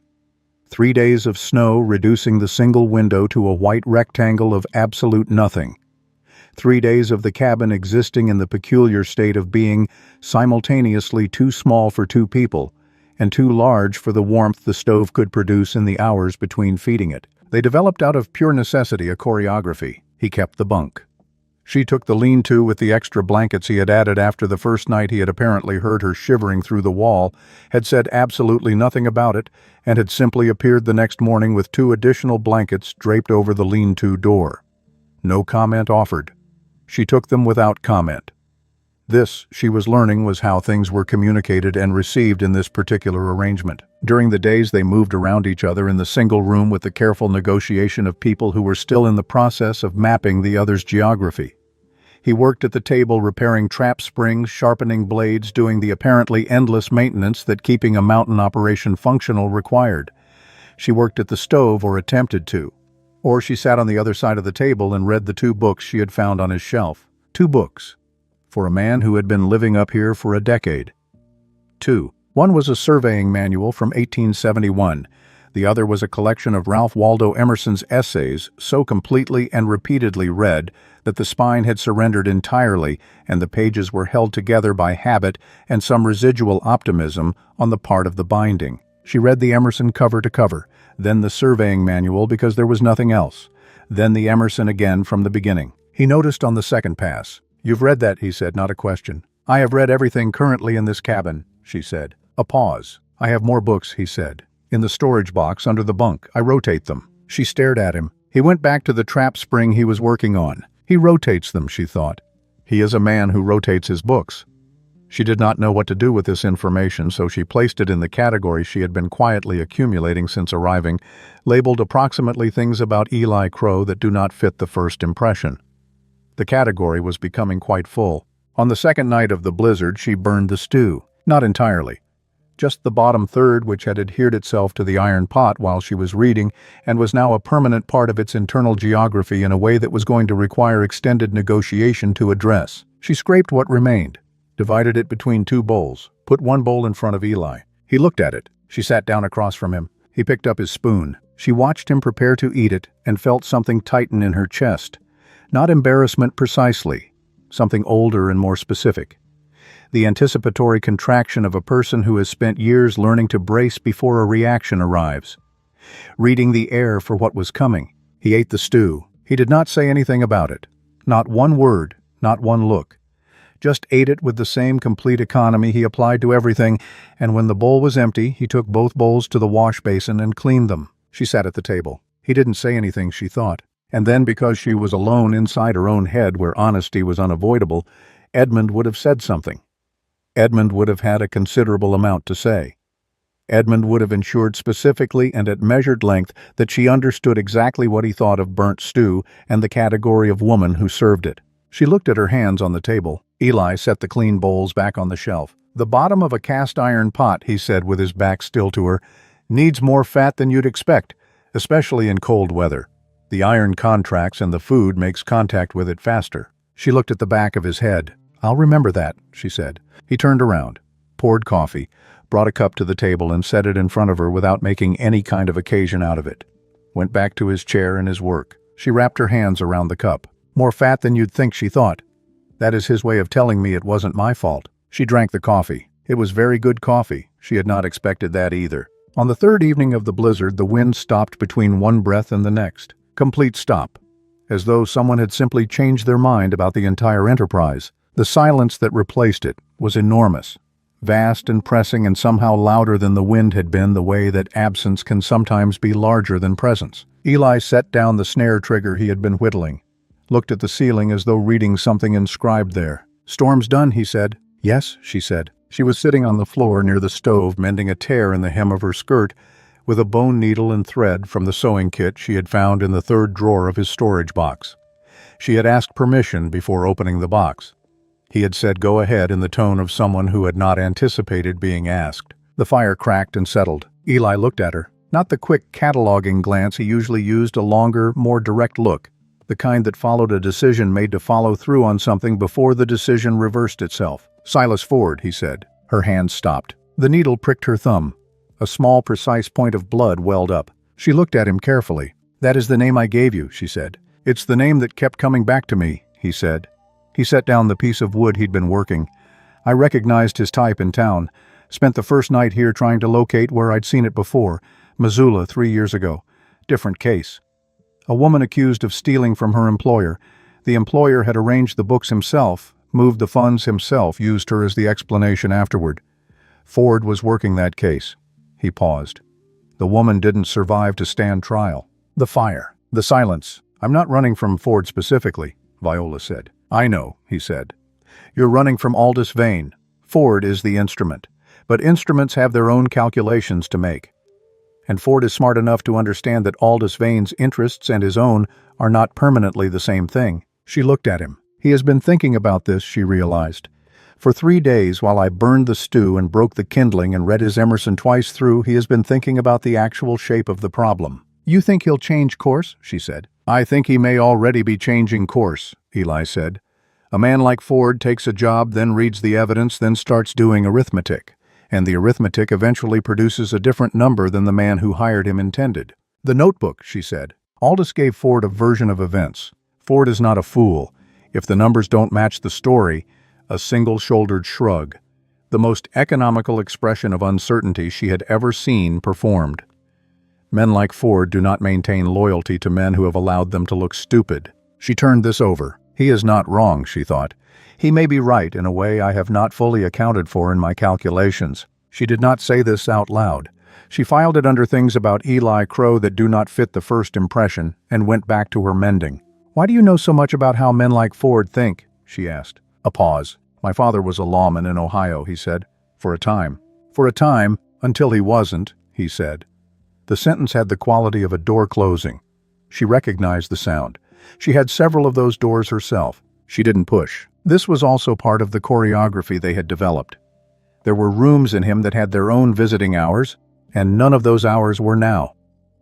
3 days of snow reducing the single window to a white rectangle of absolute nothing. 3 days of the cabin existing in the peculiar state of being simultaneously too small for 2 people and too large for the warmth the stove could produce in the hours between feeding it. They developed out of pure necessity a choreography. He kept the bunk. She took the lean-to with the extra blankets he had added after the first night he had apparently heard her shivering through the wall, had said absolutely nothing about it, and had simply appeared the next morning with 2 additional blankets draped over the lean-to door. No comment offered. She took them without comment. This, she was learning, was how things were communicated and received in this particular arrangement. During the days they moved around each other in the single room with the careful negotiation of people who were still in the process of mapping the other's geography. He worked at the table repairing trap springs, sharpening blades, doing the apparently endless maintenance that keeping a mountain operation functional required. She worked at the stove, or attempted to. Or she sat on the other side of the table and read the 2 books she had found on his shelf. 2 books. For a man who had been living up here for a decade. 2. One was a surveying manual from 1871. The other was a collection of Ralph Waldo Emerson's essays, so completely and repeatedly read that the spine had surrendered entirely and the pages were held together by habit and some residual optimism on the part of the binding. She read the Emerson cover to cover, then the surveying manual because there was nothing else, then the Emerson again from the beginning. He noticed on the second pass. You've read that, he said, not a question. I have read everything currently in this cabin, she said. A pause. I have more books, he said. In the storage box under the bunk. I rotate them. She stared at him. He went back to the trap spring he was working on. He rotates them, she thought. He is a man who rotates his books. She did not know what to do with this information, so she placed it in the category she had been quietly accumulating since arriving, labeled approximately things about Eli Crow that do not fit the first impression. The category was becoming quite full. On the second night of the blizzard, she burned the stew. Not entirely. Just the bottom third, which had adhered itself to the iron pot while she was reading and was now a permanent part of its internal geography in a way that was going to require extended negotiation to address. She scraped what remained, divided it between 2 bowls, put 1 bowl in front of Eli. He looked at it. She sat down across from him. He picked up his spoon. She watched him prepare to eat it and felt something tighten in her chest. Not embarrassment precisely, something older and more specific. The anticipatory contraction of a person who has spent years learning to brace before a reaction arrives. Reading the air for what was coming, he ate the stew. He did not say anything about it. Not 1 word, not 1 look. Just ate it with the same complete economy he applied to everything, and when the bowl was empty, he took both bowls to the wash basin and cleaned them. She sat at the table. He didn't say anything, she thought. And then, because she was alone inside her own head where honesty was unavoidable, Edmund would have said something. Edmund would have had a considerable amount to say. Edmund would have ensured specifically and at measured length that she understood exactly what he thought of burnt stew and the category of woman who served it. She looked at her hands on the table. Eli set the clean bowls back on the shelf. The bottom of a cast-iron pot, he said with his back still to her, needs more fat than you'd expect, especially in cold weather. The iron contracts and the food makes contact with it faster. She looked at the back of his head. I'll remember that, she said. He turned around, poured coffee, brought a cup to the table and set it in front of her without making any kind of occasion out of it. Went back to his chair and his work. She wrapped her hands around the cup. More fat than you'd think, she thought. That is his way of telling me it wasn't my fault. She drank the coffee. It was very good coffee. She had not expected that either. On the 3rd evening of the blizzard, the wind stopped between one breath and the next. Complete stop. As though someone had simply changed their mind about the entire enterprise. The silence that replaced it was enormous. vast and pressing and somehow louder than the wind had been, the way that absence can sometimes be larger than presence. Eli set down the snare trigger he had been whittling, looked at the ceiling as though reading something inscribed there. "Storm's done," he said. "Yes," she said. She was sitting on the floor near the stove, mending a tear in the hem of her skirt with a bone needle and thread from the sewing kit she had found in the third drawer of his storage box. She had asked permission before opening the box. He had said go ahead in the tone of someone who had not anticipated being asked. The fire cracked and settled. Eli looked at her. Not the quick cataloging glance he usually used, a longer, more direct look, the kind that followed a decision made to follow through on something before the decision reversed itself. "Silas Ford," he said. Her hand stopped. The needle pricked her thumb. A small, precise point of blood welled up. She looked at him carefully. "That is the name I gave you," she said. "It's the name that kept coming back to me," he said. He set down the piece of wood he'd been working. "I recognized his type in town. Spent the first night here trying to locate where I'd seen it before. Missoula 3 years ago. Different case. A woman accused of stealing from her employer. The employer had arranged the books himself, moved the funds himself, used her as the explanation afterward. Ford was working that case." He paused. "The woman didn't survive to stand trial." The fire. The silence. "I'm not running from Ford specifically," Viola said. "I know," he said. "You're running from Aldous Vane. Ford is the instrument. But instruments have their own calculations to make. And Ford is smart enough to understand that Aldous Vane's interests and his own are not permanently the same thing." She looked at him. "He has been thinking about this," she realized. "For 3 days, while I burned the stew and broke the kindling and read his Emerson twice through, he has been thinking about the actual shape of the problem." "You think he'll change course?" she said. "I think he may already be changing course," Eli said. "A man like Ford takes a job, then reads the evidence, then starts doing arithmetic. And the arithmetic eventually produces a different number than the man who hired him intended." "The notebook," she said. Aldous gave Ford a version of events. Ford is not a fool. If the numbers don't match the story, a single-shouldered shrug. The most economical expression of uncertainty she had ever seen performed. Men like Ford do not maintain loyalty to men who have allowed them to look stupid. She turned this over. He is not wrong, she thought. He may be right in a way I have not fully accounted for in my calculations. She did not say this out loud. She filed it under things about Eli Crow that do not fit the first impression and went back to her mending. "Why do you know so much about how men like Ford think?" she asked. A pause. "My father was a lawman in Ohio," he said. "For a time." "For a time, until he wasn't," he said. The sentence had the quality of a door closing. She recognized the sound. She had several of those doors herself. She didn't push. This was also part of the choreography they had developed. There were rooms in him that had their own visiting hours, and none of those hours were now.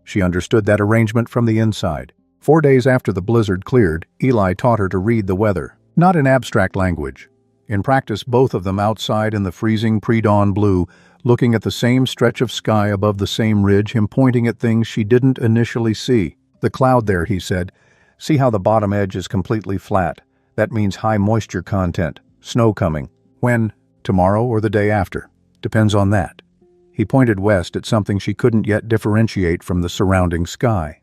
She understood that arrangement from the inside. 4 days after the blizzard cleared, Eli taught her to read the weather. Not in abstract language. In practice, both of them outside in the freezing pre-dawn blue, looking at the same stretch of sky above the same ridge, him pointing at things she didn't initially see. "The cloud there," he said. "See how the bottom edge is completely flat? That means high moisture content. Snow coming. When? Tomorrow or the day after? Depends on that." He pointed west at something she couldn't yet differentiate from the surrounding sky.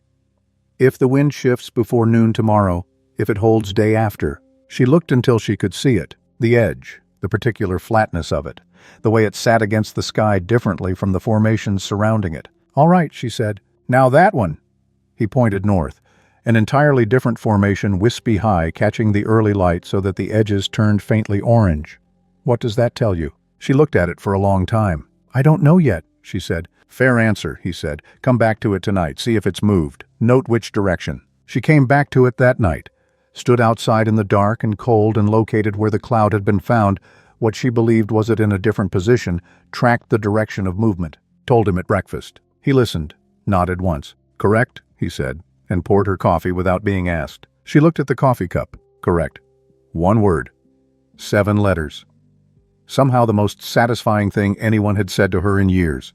"If the wind shifts before noon tomorrow, if it holds day after." She looked until she could see it. The edge, the particular flatness of it, the way it sat against the sky differently from the formations surrounding it. "All right," she said. "Now that one." He pointed north. An entirely different formation, wispy high, catching the early light so that the edges turned faintly orange. "What does that tell you?" She looked at it for a long time. "I don't know yet," she said. "Fair answer," he said. "Come back to it tonight, see if it's moved. Note which direction." She came back to it that night, stood outside in the dark and cold and located where the cloud had been found, what she believed was it in a different position, tracked the direction of movement, told him at breakfast. He listened, nodded once. "Correct," he said, and poured her coffee without being asked. She looked at the coffee cup. Correct. 1 word. 7 letters. Somehow the most satisfying thing anyone had said to her in years.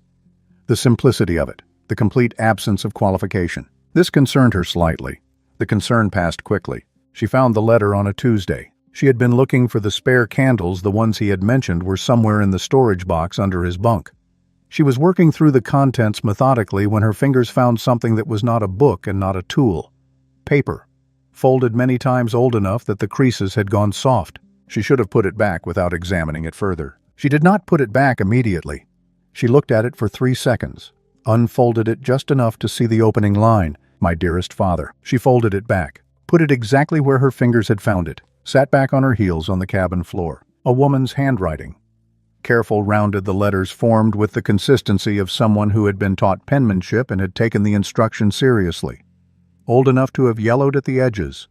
The simplicity of it, the complete absence of qualification. This concerned her slightly. The concern passed quickly. She found the letter on a Tuesday. She had been looking for the spare candles. The ones he had mentioned were somewhere in the storage box under his bunk. She was working through the contents methodically when her fingers found something that was not a book and not a tool. Paper, folded many times, old enough that the creases had gone soft. She should have put it back without examining it further. She did not put it back immediately. She looked at it for 3 seconds, unfolded it just enough to see the opening line, "My dearest father." She folded it back, put it exactly where her fingers had found it, sat back on her heels on the cabin floor. A woman's handwriting. Careful, rounded, the letters formed with the consistency of someone who had been taught penmanship and had taken the instructions seriously. Old enough to have yellowed at the edges.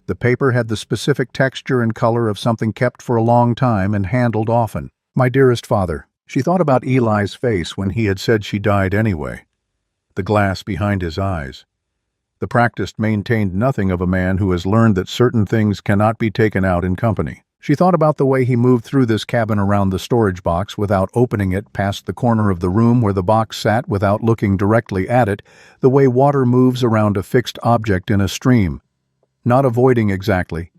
The paper had the specific texture and color of something kept for a long time and handled often. "My dearest father." She thought about Eli's face when he had said she died anyway. The glass behind his eyes. The practiced maintained nothing of a man who has learned that certain things cannot be taken out in company. She thought about the way he moved through this cabin around the storage box without opening it, past the corner of the room where the box sat without looking directly at it, the way water moves around a fixed object in a stream. Not avoiding exactly,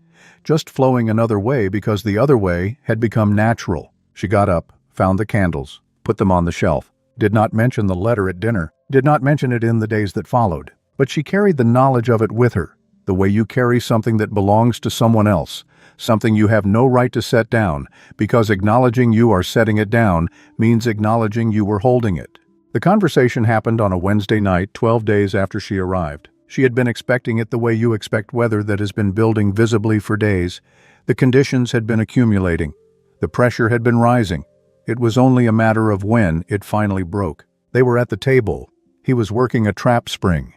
just flowing another way because the other way had become natural. She got up, found the candles, put them on the shelf, did not mention the letter at dinner, did not mention it in the days that followed. But she carried the knowledge of it with her, the way you carry something that belongs to someone else, something you have no right to set down, because acknowledging you are setting it down means acknowledging you were holding it. The conversation happened on a Wednesday night, 12 days after she arrived. She had been expecting it the way you expect weather that has been building visibly for days. The conditions had been accumulating. The pressure had been rising. It was only a matter of when it finally broke. They were at the table. He was working a trap spring.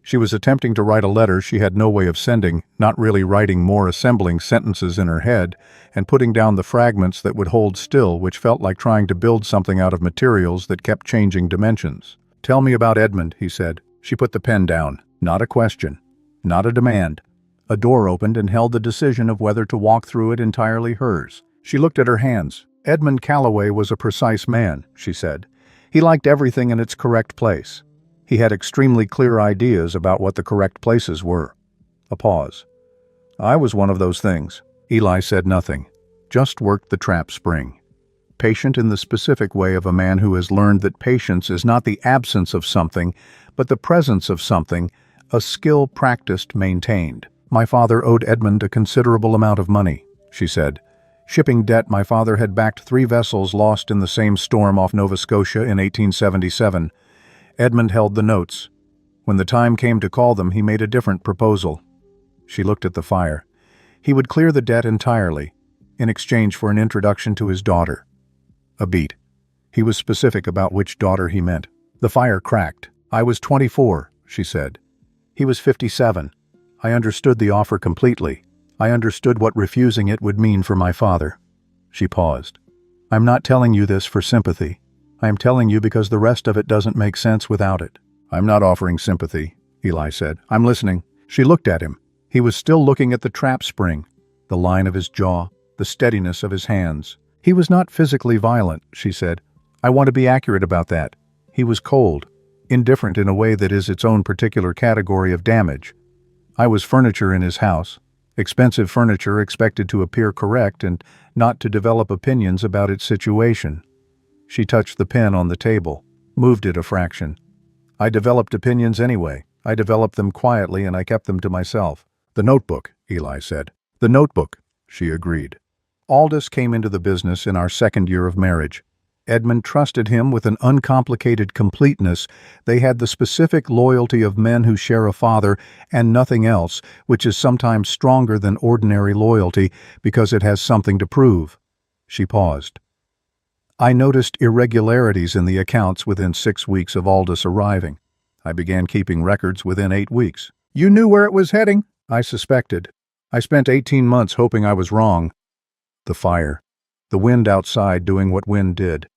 She was attempting to write a letter she had no way of sending, not really writing, more assembling sentences in her head and putting down the fragments that would hold still, which felt like trying to build something out of materials that kept changing dimensions. "Tell me about Edmund," he said. She put the pen down. Not a question. Not a demand. A door opened and held the decision of whether to walk through it entirely hers. She looked at her hands. "Edmund Calloway was a precise man," she said. "He liked everything in its correct place. He had extremely clear ideas about what the correct places were." A pause. "I was one of those things." Eli said nothing, just worked the trap spring. Patient in the specific way of a man who has learned that patience is not the absence of something, but the presence of something, a skill practiced, maintained. "My father owed Edmund a considerable amount of money," she said. "Shipping debt. My father had backed 3 vessels lost in the same storm off Nova Scotia in 1877. Edmund held the notes. When the time came to call them, he made a different proposal." She looked at the fire. "He would clear the debt entirely, in exchange for an introduction to his daughter." A beat. He was specific about which daughter he meant. The fire cracked. "I was 24, she said. He was 57. I understood the offer completely. I understood what refusing it would mean for my father." She paused. "I'm not telling you this for sympathy. I am telling you because the rest of it doesn't make sense without it." "I'm not offering sympathy," Eli said. "I'm listening." She looked at him. He was still looking at the trap spring, the line of his jaw, the steadiness of his hands. "He was not physically violent," she said. "I want to be accurate about that. He was cold, indifferent in a way that is its own particular category of damage. I was furniture in his house, expensive furniture expected to appear correct and not to develop opinions about its situation." She touched the pen on the table, moved it a fraction. "I developed opinions anyway. I developed them quietly and I kept them to myself." "The notebook," Eli said. "The notebook," she agreed. "Aldous came into the business in our 2nd year of marriage. Edmund trusted him with an uncomplicated completeness. They had the specific loyalty of men who share a father and nothing else, which is sometimes stronger than ordinary loyalty because it has something to prove." She paused. "I noticed irregularities in the accounts within 6 weeks of Aldous arriving. I began keeping records within 8 weeks. You knew where it was heading?" "I suspected. I spent 18 months hoping I was wrong." The fire. The wind outside doing what wind did.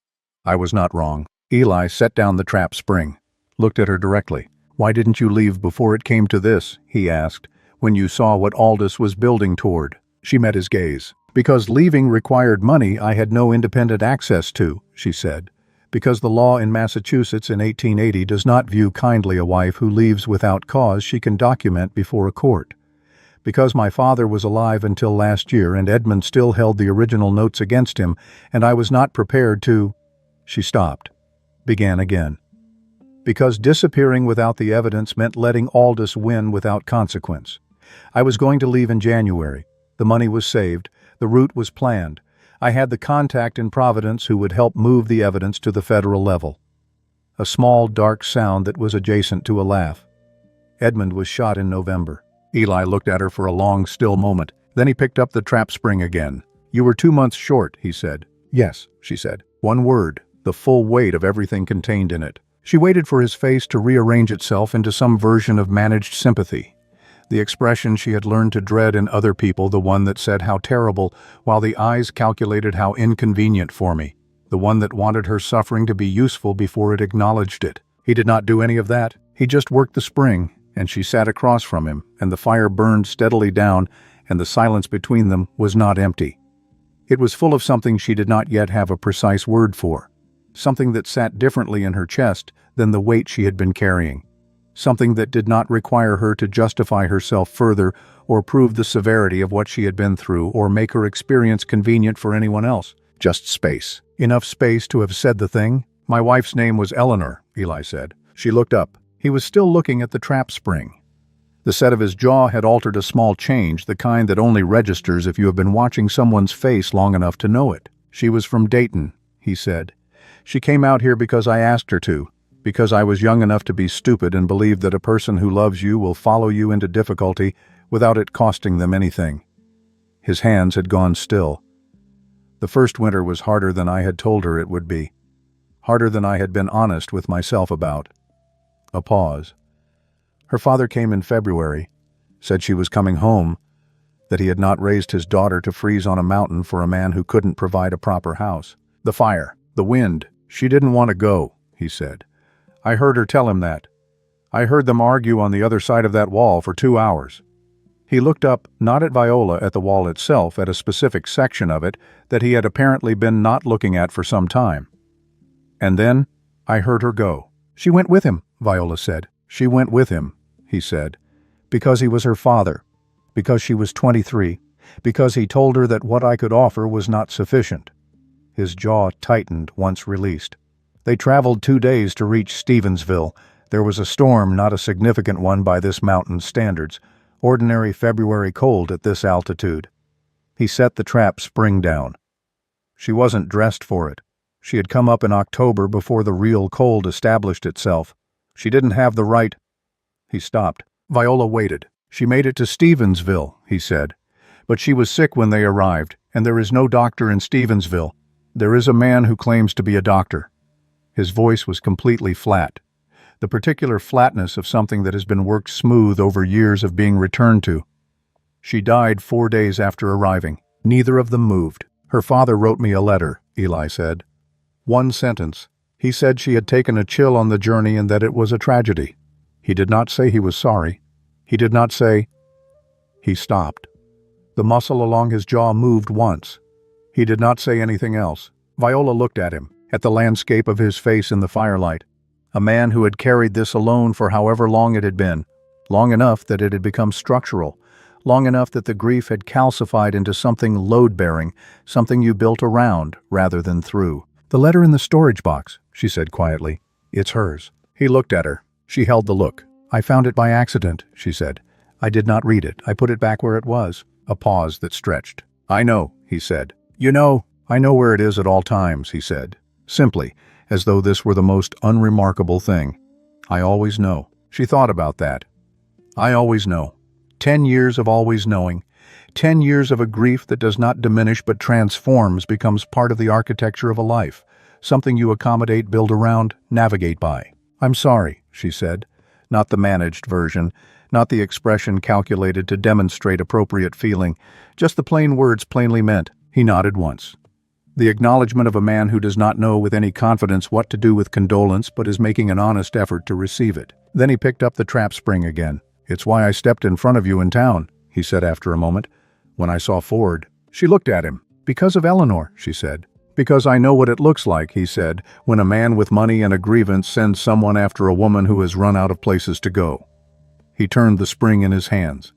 "I was not wrong." Eli set down the trap spring, looked at her directly. "Why didn't you leave before it came to this?" he asked, "when you saw what Aldous was building toward?" She met his gaze. "Because leaving required money I had no independent access to," she said. "Because the law in Massachusetts in 1880 does not view kindly a wife who leaves without cause she can document before a court. Because my father was alive until last year and Edmund still held the original notes against him, and I was not prepared to—" She stopped, began again. "Because disappearing without the evidence meant letting Aldous win without consequence. I was going to leave in January. The money was saved. The route was planned. I had the contact in Providence who would help move the evidence to the federal level. A small, dark sound that was adjacent to a laugh. Edmund was shot in November. Eli looked at her for a long, still moment. Then he picked up the trap spring again. You were 2 months short, he said. Yes, she said. One word, the full weight of everything contained in it. She waited for his face to rearrange itself into some version of managed sympathy. The expression she had learned to dread in other people, the one that said how terrible, while the eyes calculated how inconvenient for me. The one that wanted her suffering to be useful before it acknowledged it. He did not do any of that. He just worked the spring, and she sat across from him, and the fire burned steadily down, and the silence between them was not empty. It was full of something she did not yet have a precise word for. Something that sat differently in her chest than the weight she had been carrying. Something that did not require her to justify herself further or prove the severity of what she had been through or make her experience convenient for anyone else. Just space. Enough space to have said the thing. My wife's name was Eleanor, Eli said. She looked up. He was still looking at the trap spring. The set of his jaw had altered a small change, the kind that only registers if you have been watching someone's face long enough to know it. She was from Dayton, he said. She came out here because I asked her to, because I was young enough to be stupid and believe that a person who loves you will follow you into difficulty without it costing them anything. His hands had gone still. The first winter was harder than I had told her it would be. Harder than I had been honest with myself about. A pause. Her father came in February, said she was coming home, that he had not raised his daughter to freeze on a mountain for a man who couldn't provide a proper house. The fire, the wind, she didn't want to go, he said. I heard her tell him that. I heard them argue on the other side of that wall for 2 hours. He looked up, not at Viola at the wall itself, at a specific section of it that he had apparently been not looking at for some time. And then I heard her go. She went with him, Viola said. She went with him, he said, because he was her father, because she was 23, because he told her that what I could offer was not sufficient. His jaw tightened once released. They traveled 2 days to reach Stevensville. There was a storm, not a significant one by this mountain's standards. Ordinary February cold at this altitude. He set the trap spring down. She wasn't dressed for it. She had come up in October before the real cold established itself. She didn't have the right. He stopped. Viola waited. She made it to Stevensville, he said. But she was sick when they arrived, and there is no doctor in Stevensville. There is a man who claims to be a doctor. His voice was completely flat. The particular flatness of something that has been worked smooth over years of being returned to. She died 4 days after arriving. Neither of them moved. Her father wrote me a letter, Eli said. 1 sentence. He said she had taken a chill on the journey and that it was a tragedy. He did not say he was sorry. He did not say... He stopped. The muscle along his jaw moved once. He did not say anything else. Viola looked at him, at the landscape of his face in the firelight. A man who had carried this alone for however long it had been, long enough that it had become structural, long enough that the grief had calcified into something load-bearing, something you built around rather than through. The letter in the storage box, she said quietly. It's hers. He looked at her. She held the look. I found it by accident, she said. I did not read it. I put it back where it was. A pause that stretched. I know, he said. You know, I know where it is at all times, he said. Simply, as though this were the most unremarkable thing. I always know. She thought about that. I always know. 10 years of always knowing. 10 years of a grief that does not diminish but transforms, becomes part of the architecture of a life. Something you accommodate, build around, navigate by. I'm sorry, she said. Not the managed version. Not the expression calculated to demonstrate appropriate feeling. Just the plain words plainly meant. He nodded once. The acknowledgement of a man who does not know with any confidence what to do with condolence but is making an honest effort to receive it. Then he picked up the trap spring again. It's why I stepped in front of you in town, he said after a moment, when I saw Ford. She looked at him. Because of Eleanor, she said. Because I know what it looks like, he said, when a man with money and a grievance sends someone after a woman who has run out of places to go. He turned the spring in his hands.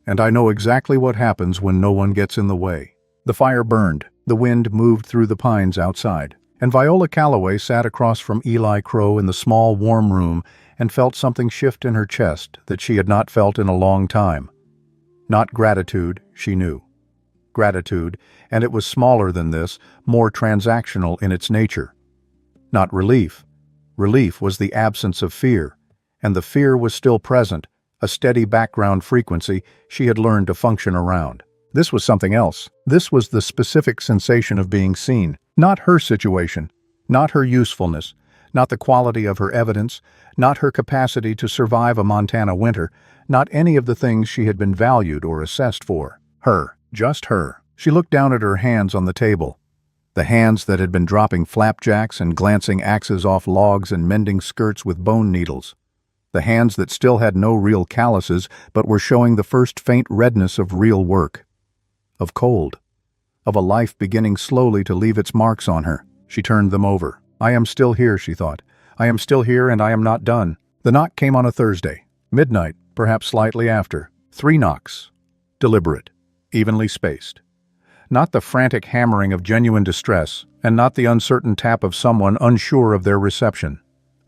And I know exactly what happens when no one gets in the way. The fire burned. The wind moved through the pines outside, and Viola Calloway sat across from Eli Crow in the small, warm room and felt something shift in her chest that she had not felt in a long time. Not gratitude, she knew. gratitude, and it was smaller than this, more transactional in its nature. Not relief. Relief was the absence of fear, and the fear was still present, a steady background frequency she had learned to function around. This was something else. This was the specific sensation of being seen. Not her situation, not her usefulness, not the quality of her evidence, not her capacity to survive a Montana winter, not any of the things she had been valued or assessed for. Her, just her. She looked down at her hands on the table. The hands that had been dropping flapjacks and glancing axes off logs and mending skirts with bone needles. The hands that still had no real calluses but were showing the first faint redness of real work. Of cold. Of a life beginning slowly to leave its marks on her. She turned them over. I am still here, she thought. I am still here and I am not done. The knock came on a Thursday. Midnight, perhaps slightly after. 3 knocks. Deliberate. Evenly spaced. Not the frantic hammering of genuine distress, and not the uncertain tap of someone unsure of their reception.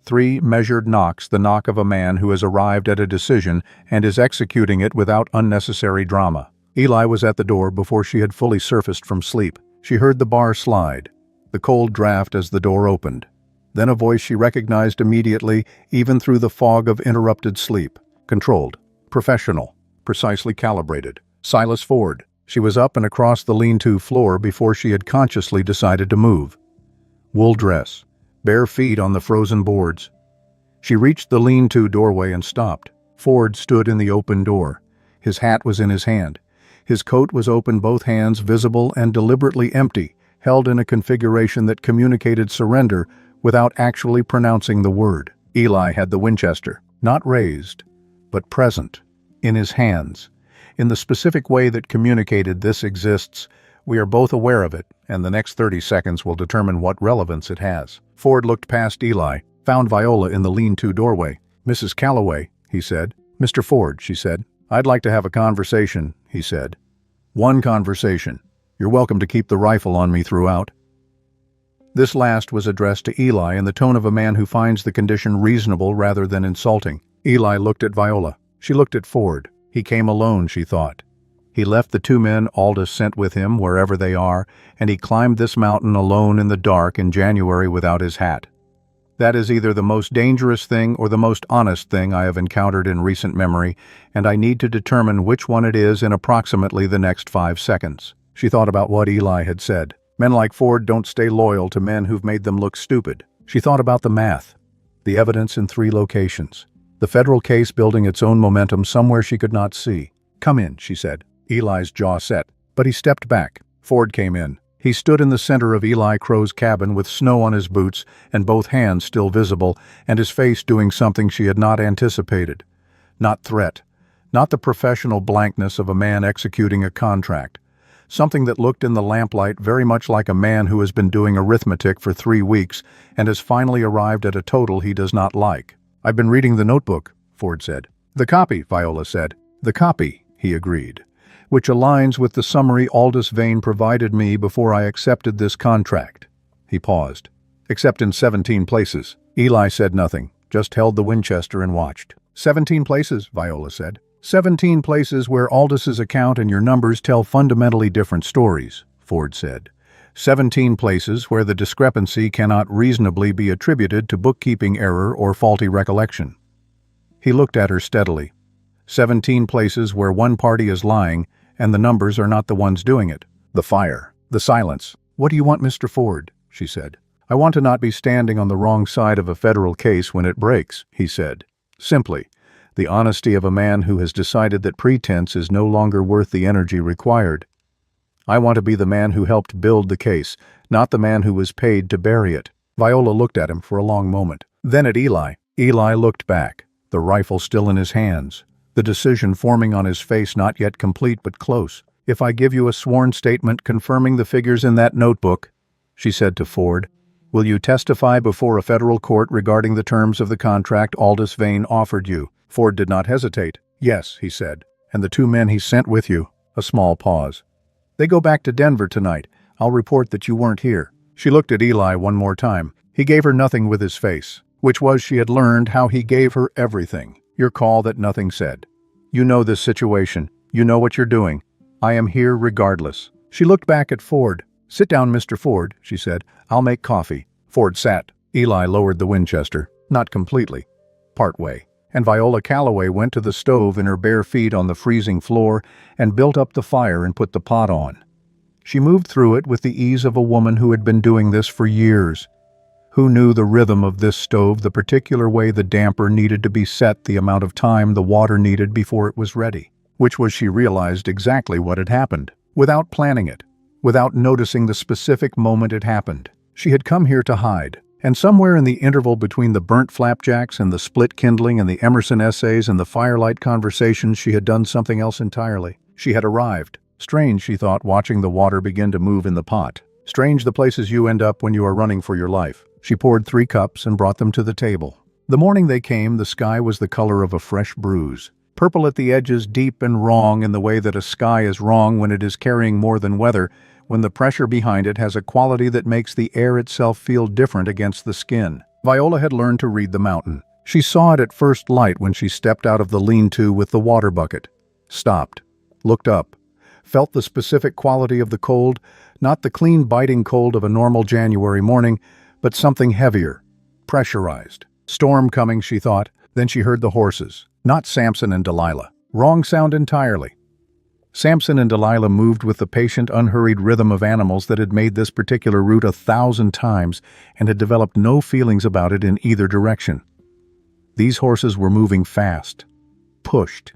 3 measured knocks, the knock of a man who has arrived at a decision and is executing it without unnecessary drama. Eli was at the door before she had fully surfaced from sleep. She heard the bar slide, the cold draft as the door opened. Then a voice she recognized immediately, even through the fog of interrupted sleep. Controlled, professional, precisely calibrated. Silas Ford. She was up and across the lean-to floor before she had consciously decided to move. Wool dress, bare feet on the frozen boards. She reached the lean-to doorway and stopped. Ford stood in the open door. His hat was in his hand. His coat was open, both hands visible and deliberately empty, held in a configuration that communicated surrender without actually pronouncing the word. Eli had the Winchester, not raised, but present, in his hands. In the specific way that communicated this exists, we are both aware of it, and the next 30 seconds will determine what relevance it has. Ford looked past Eli, found Viola in the lean-to doorway. Mrs. Calloway, he said. Mr. Ford, she said. I'd like to have a conversation, he said. One conversation. You're welcome to keep the rifle on me throughout. This last was addressed to Eli in the tone of a man who finds the condition reasonable rather than insulting. Eli looked at Viola. She looked at Ford. He came alone, she thought. He left the 2 men Aldous sent with him wherever they are, and he climbed this mountain alone in the dark in January without his hat. That is either the most dangerous thing or the most honest thing I have encountered in recent memory, and I need to determine which one it is in approximately the next 5 seconds. She thought about what Eli had said. Men like Ford don't stay loyal to men who've made them look stupid. She thought about the math, the evidence in 3 locations. The federal case building its own momentum somewhere she could not see. Come in, she said. Eli's jaw set, but he stepped back. Ford came in. He stood in the center of Eli Crow's cabin with snow on his boots and both hands still visible, and his face doing something she had not anticipated. Not threat. Not the professional blankness of a man executing a contract. Something that looked in the lamplight very much like a man who has been doing arithmetic for 3 weeks and has finally arrived at a total he does not like. I've been reading the notebook, Ford said. The copy, Viola said. The copy, he agreed, which aligns with the summary Aldous Vane provided me before I accepted this contract. He paused. Except in 17 places. Eli said nothing, just held the Winchester and watched. 17 places, Viola said. 17 places where Aldous's account and your numbers tell fundamentally different stories, Ford said. 17 places where the discrepancy cannot reasonably be attributed to bookkeeping error or faulty recollection. He looked at her steadily. 17 places where one party is lying and the numbers are not the ones doing it. The fire. The silence. What do you want, Mr. Ford? She said. I want to not be standing on the wrong side of a federal case when it breaks, he said. Simply. The honesty of a man who has decided that pretense is no longer worth the energy required. I want to be the man who helped build the case, not the man who was paid to bury it. Viola looked at him for a long moment. Then at Eli. Eli looked back, the rifle still in his hands, the decision forming on his face not yet complete but close. If I give you a sworn statement confirming the figures in that notebook, she said to Ford, will you testify before a federal court regarding the terms of the contract Aldous Vane offered you? Ford did not hesitate. Yes, he said. And the 2 men he sent with you. A small pause. They go back to Denver tonight. I'll report that you weren't here. She looked at Eli one more time. He gave her nothing with his face, which was she had learned how he gave her everything. Your call that nothing said. You know this situation. You know what you're doing. I am here regardless. She looked back at Ford. "Sit down, Mr. Ford," she said. "I'll make coffee." Ford sat. Eli lowered the Winchester. Not completely. Partway. And Viola Calloway went to the stove in her bare feet on the freezing floor and built up the fire and put the pot on. She moved through it with the ease of a woman who had been doing this for years. Who knew the rhythm of this stove, the particular way the damper needed to be set, the amount of time the water needed before it was ready. Which was she realized exactly what had happened, without planning it, without noticing the specific moment it happened. She had come here to hide. And somewhere in the interval between the burnt flapjacks and the split kindling and the Emerson essays and the firelight conversations, she had done something else entirely. She had arrived. Strange, she thought, watching the water begin to move in the pot. Strange the places you end up when you are running for your life. She poured 3 cups and brought them to the table. The morning they came, the sky was the color of a fresh bruise. Purple at the edges, deep and wrong in the way that a sky is wrong when it is carrying more than weather, when the pressure behind it has a quality that makes the air itself feel different against the skin. Viola had learned to read the mountain. She saw it at first light when she stepped out of the lean-to with the water bucket. Stopped. Looked up. Felt the specific quality of the cold, not the clean biting cold of a normal January morning, but something heavier. Pressurized. Storm coming, she thought. Then she heard the horses. Not Samson and Delilah. Wrong sound entirely. Samson and Delilah moved with the patient, unhurried rhythm of animals that had made this particular route 1,000 times and had developed no feelings about it in either direction. These horses were moving fast. Pushed.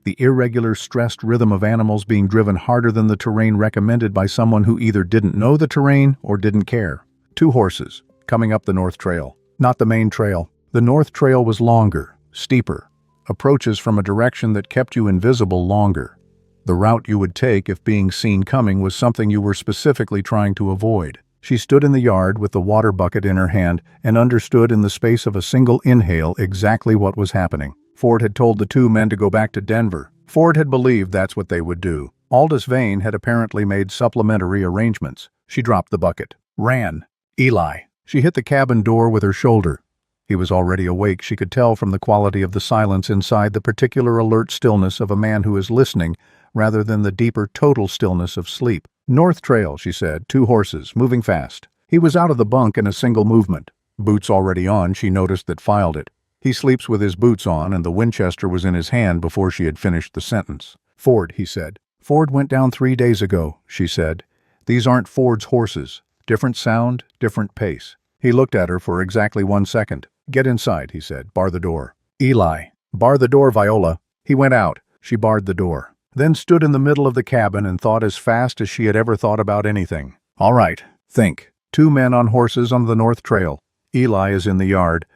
The irregular, stressed rhythm of animals being driven harder than the terrain recommended by someone who either didn't know the terrain or didn't care. 2 horses, coming up the North Trail. Not the main trail. The North Trail was longer, steeper. Approaches from a direction that kept you invisible longer. The route you would take if being seen coming was something you were specifically trying to avoid. She stood in the yard with the water bucket in her hand and understood in the space of a single inhale exactly what was happening. Ford had told the 2 men to go back to Denver. Ford had believed that's what they would do. Aldous Vane had apparently made supplementary arrangements. She dropped the bucket. Ran. Eli. She hit the cabin door with her shoulder. He was already awake, she could tell from the quality of the silence inside, the particular alert stillness of a man who is listening, rather than the deeper total stillness of sleep. North Trail, she said, 2 horses, moving fast. He was out of the bunk in a single movement. Boots already on, she noticed that filed it. He sleeps with his boots on, and the Winchester was in his hand before she had finished the sentence. Ford, he said. Ford went down 3 days ago, she said. These aren't Ford's horses. Different sound, different pace. He looked at her for exactly 1 second. Get inside, he said. Bar the door. Eli. Bar the door, Viola. He went out. She barred the door. Then stood in the middle of the cabin and thought as fast as she had ever thought about anything. All right, think. 2 men on horses on the North Trail. Eli is in the yard.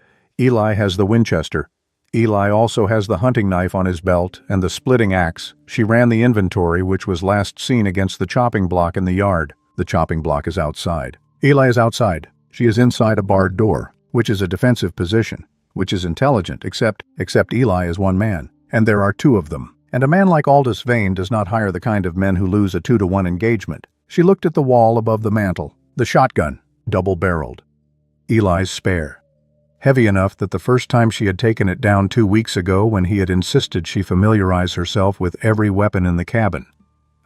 Eli has the Winchester. Eli also has the hunting knife on his belt and the splitting axe. She ran the inventory, which was last seen against the chopping block in the yard. The chopping block is outside. Eli is outside. She is inside a barred door, which is a defensive position, which is intelligent, except Eli is 1 man, and there are 2 of them. And a man like Aldous Vane does not hire the kind of men who lose a 2-to-1 engagement. She looked at the wall above the mantel. The shotgun, double-barreled. Eli's spare. Heavy enough that the first time she had taken it down 2 weeks ago when he had insisted she familiarize herself with every weapon in the cabin.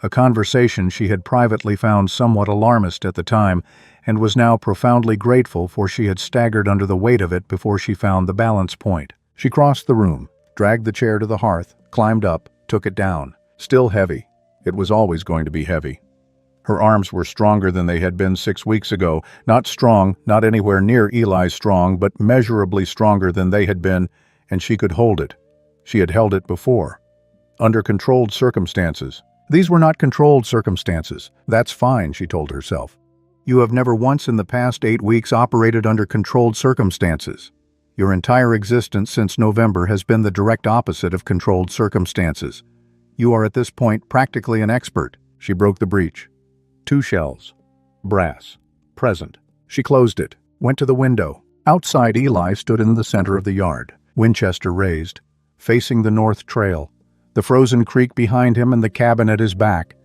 A conversation she had privately found somewhat alarmist at the time and was now profoundly grateful, for she had staggered under the weight of it before she found the balance point. She crossed the room, dragged the chair to the hearth, climbed up, took it down. Still heavy. It was always going to be heavy. Her arms were stronger than they had been 6 weeks ago. Not strong, not anywhere near Eli's strong, but measurably stronger than they had been, and she could hold it. She had held it before. Under controlled circumstances. These were not controlled circumstances. That's fine, she told herself. You have never once in the past 8 weeks operated under controlled circumstances. Your entire existence since November has been the direct opposite of controlled circumstances. You are at this point practically an expert. She broke the breech. 2 shells. Brass. Present. She closed it. Went to the window. Outside, Eli stood in the center of the yard, Winchester raised, facing the North Trail, the frozen creek behind him and the cabin at his back,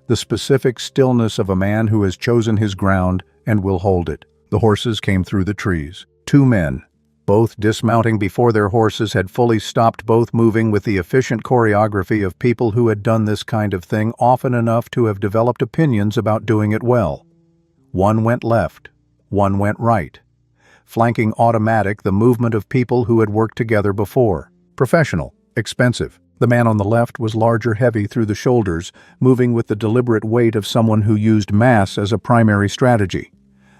the specific stillness of a man who has chosen his ground and will hold it. The horses came through the trees. 2 men. both dismounting before their horses had fully stopped, both moving with the efficient choreography of people who had done this kind of thing often enough to have developed opinions about doing it well. One went left, one went right, flanking automatic the movement of people who had worked together before. Professional, expensive. The man on the left was larger, heavy through the shoulders, moving with the deliberate weight of someone who used mass as a primary strategy.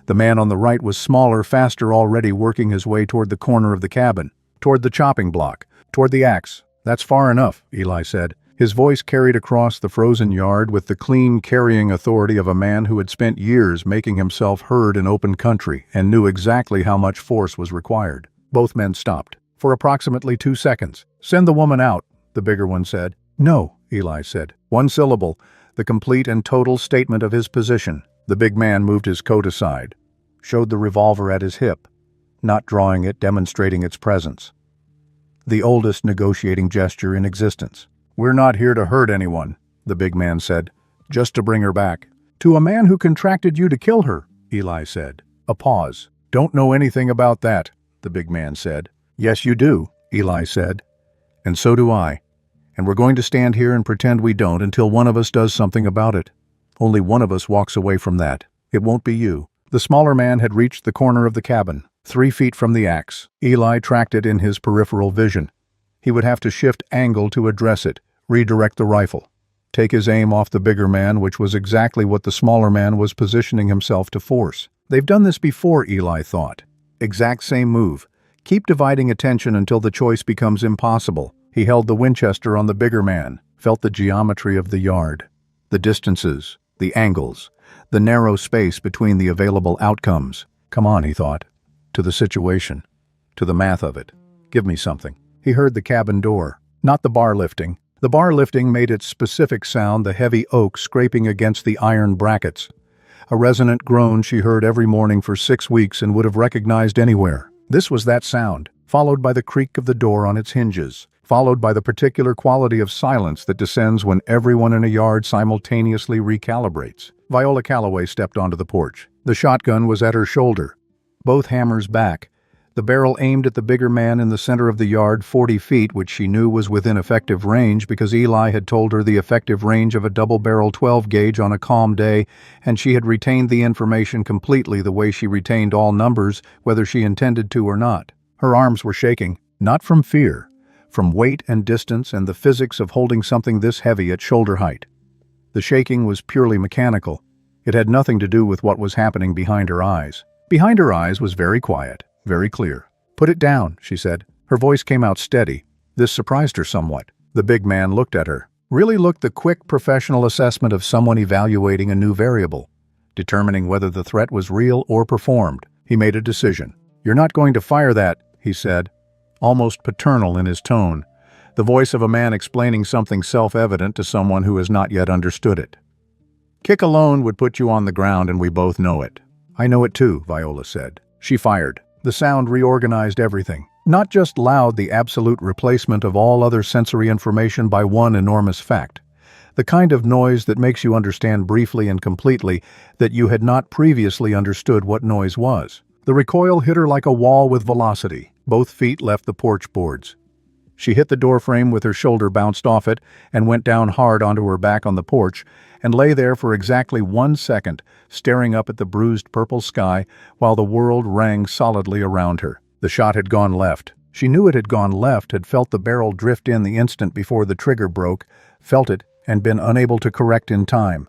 The man on the right was smaller, faster, already working his way toward the corner of the cabin, toward the chopping block, toward the axe. "That's far enough," Eli said. His voice carried across the frozen yard with the clean, carrying authority of a man who had spent years making himself heard in open country and knew exactly how much force was required. Both men stopped. For approximately 2 seconds. "Send the woman out," the bigger one said. "No," Eli said. One syllable, the complete and total statement of his position. The big man moved his coat aside, showed the revolver at his hip, not drawing it, demonstrating its presence. The oldest negotiating gesture in existence. "We're not here to hurt anyone," the big man said. "Just to bring her back." "To a man who contracted you to kill her," Eli said. A pause. "Don't know anything about that," the big man said. "Yes, you do," Eli said. "And so do I. And we're going to stand here and pretend we don't until one of us does something about it. Only one of us walks away from that. It won't be you." The smaller man had reached the corner of the cabin, 3 feet from the axe. Eli tracked it in his peripheral vision. He would have to shift angle to address it, redirect the rifle, take his aim off the bigger man, which was exactly what the smaller man was positioning himself to force. They've done this before, Eli thought. Exact same move. Keep dividing attention until the choice becomes impossible. He held the Winchester on the bigger man, felt the geometry of the yard, the distances, the angles, the narrow space between the available outcomes. Come on, he thought, to the situation, to the math of it. Give me something. He heard the cabin door, not the bar lifting. The bar lifting made its specific sound, the heavy oak scraping against the iron brackets. A resonant groan she heard every morning for 6 weeks and would have recognized anywhere. This was that sound, followed by the creak of the door on its hinges, followed by the particular quality of silence that descends when everyone in a yard simultaneously recalibrates. Viola Calloway stepped onto the porch. The shotgun was at her shoulder, both hammers back, the barrel aimed at the bigger man in the center of the yard, 40 feet, which she knew was within effective range because Eli had told her the effective range of a double-barrel 12-gauge on a calm day, and she had retained the information completely the way she retained all numbers, whether she intended to or not. Her arms were shaking, not from fear, from weight and distance and the physics of holding something this heavy at shoulder height. The shaking was purely mechanical. It had nothing to do with what was happening behind her eyes. Behind her eyes was very quiet, very clear. "Put it down," she said. Her voice came out steady. This surprised her somewhat. The big man looked at her. Really looked the quick professional assessment of someone evaluating a new variable, determining whether the threat was real or performed. He made a decision. "You're not going to fire that," he said, almost paternal in his tone, the voice of a man explaining something self-evident to someone who has not yet understood it. "Kick alone would put you on the ground, and we both know it." "I know it too," Viola said. She fired. The sound reorganized everything. Not just loud, the absolute replacement of all other sensory information by one enormous fact. The kind of noise that makes you understand briefly and completely that you had not previously understood what noise was. The recoil hit her like a wall with velocity. Both feet left the porch boards. She hit the doorframe with her shoulder, bounced off it, and went down hard onto her back on the porch, and lay there for exactly 1 second, staring up at the bruised purple sky while the world rang solidly around her. The shot had gone left. She knew it had gone left, had felt the barrel drift in the instant before the trigger broke, felt it, and been unable to correct in time.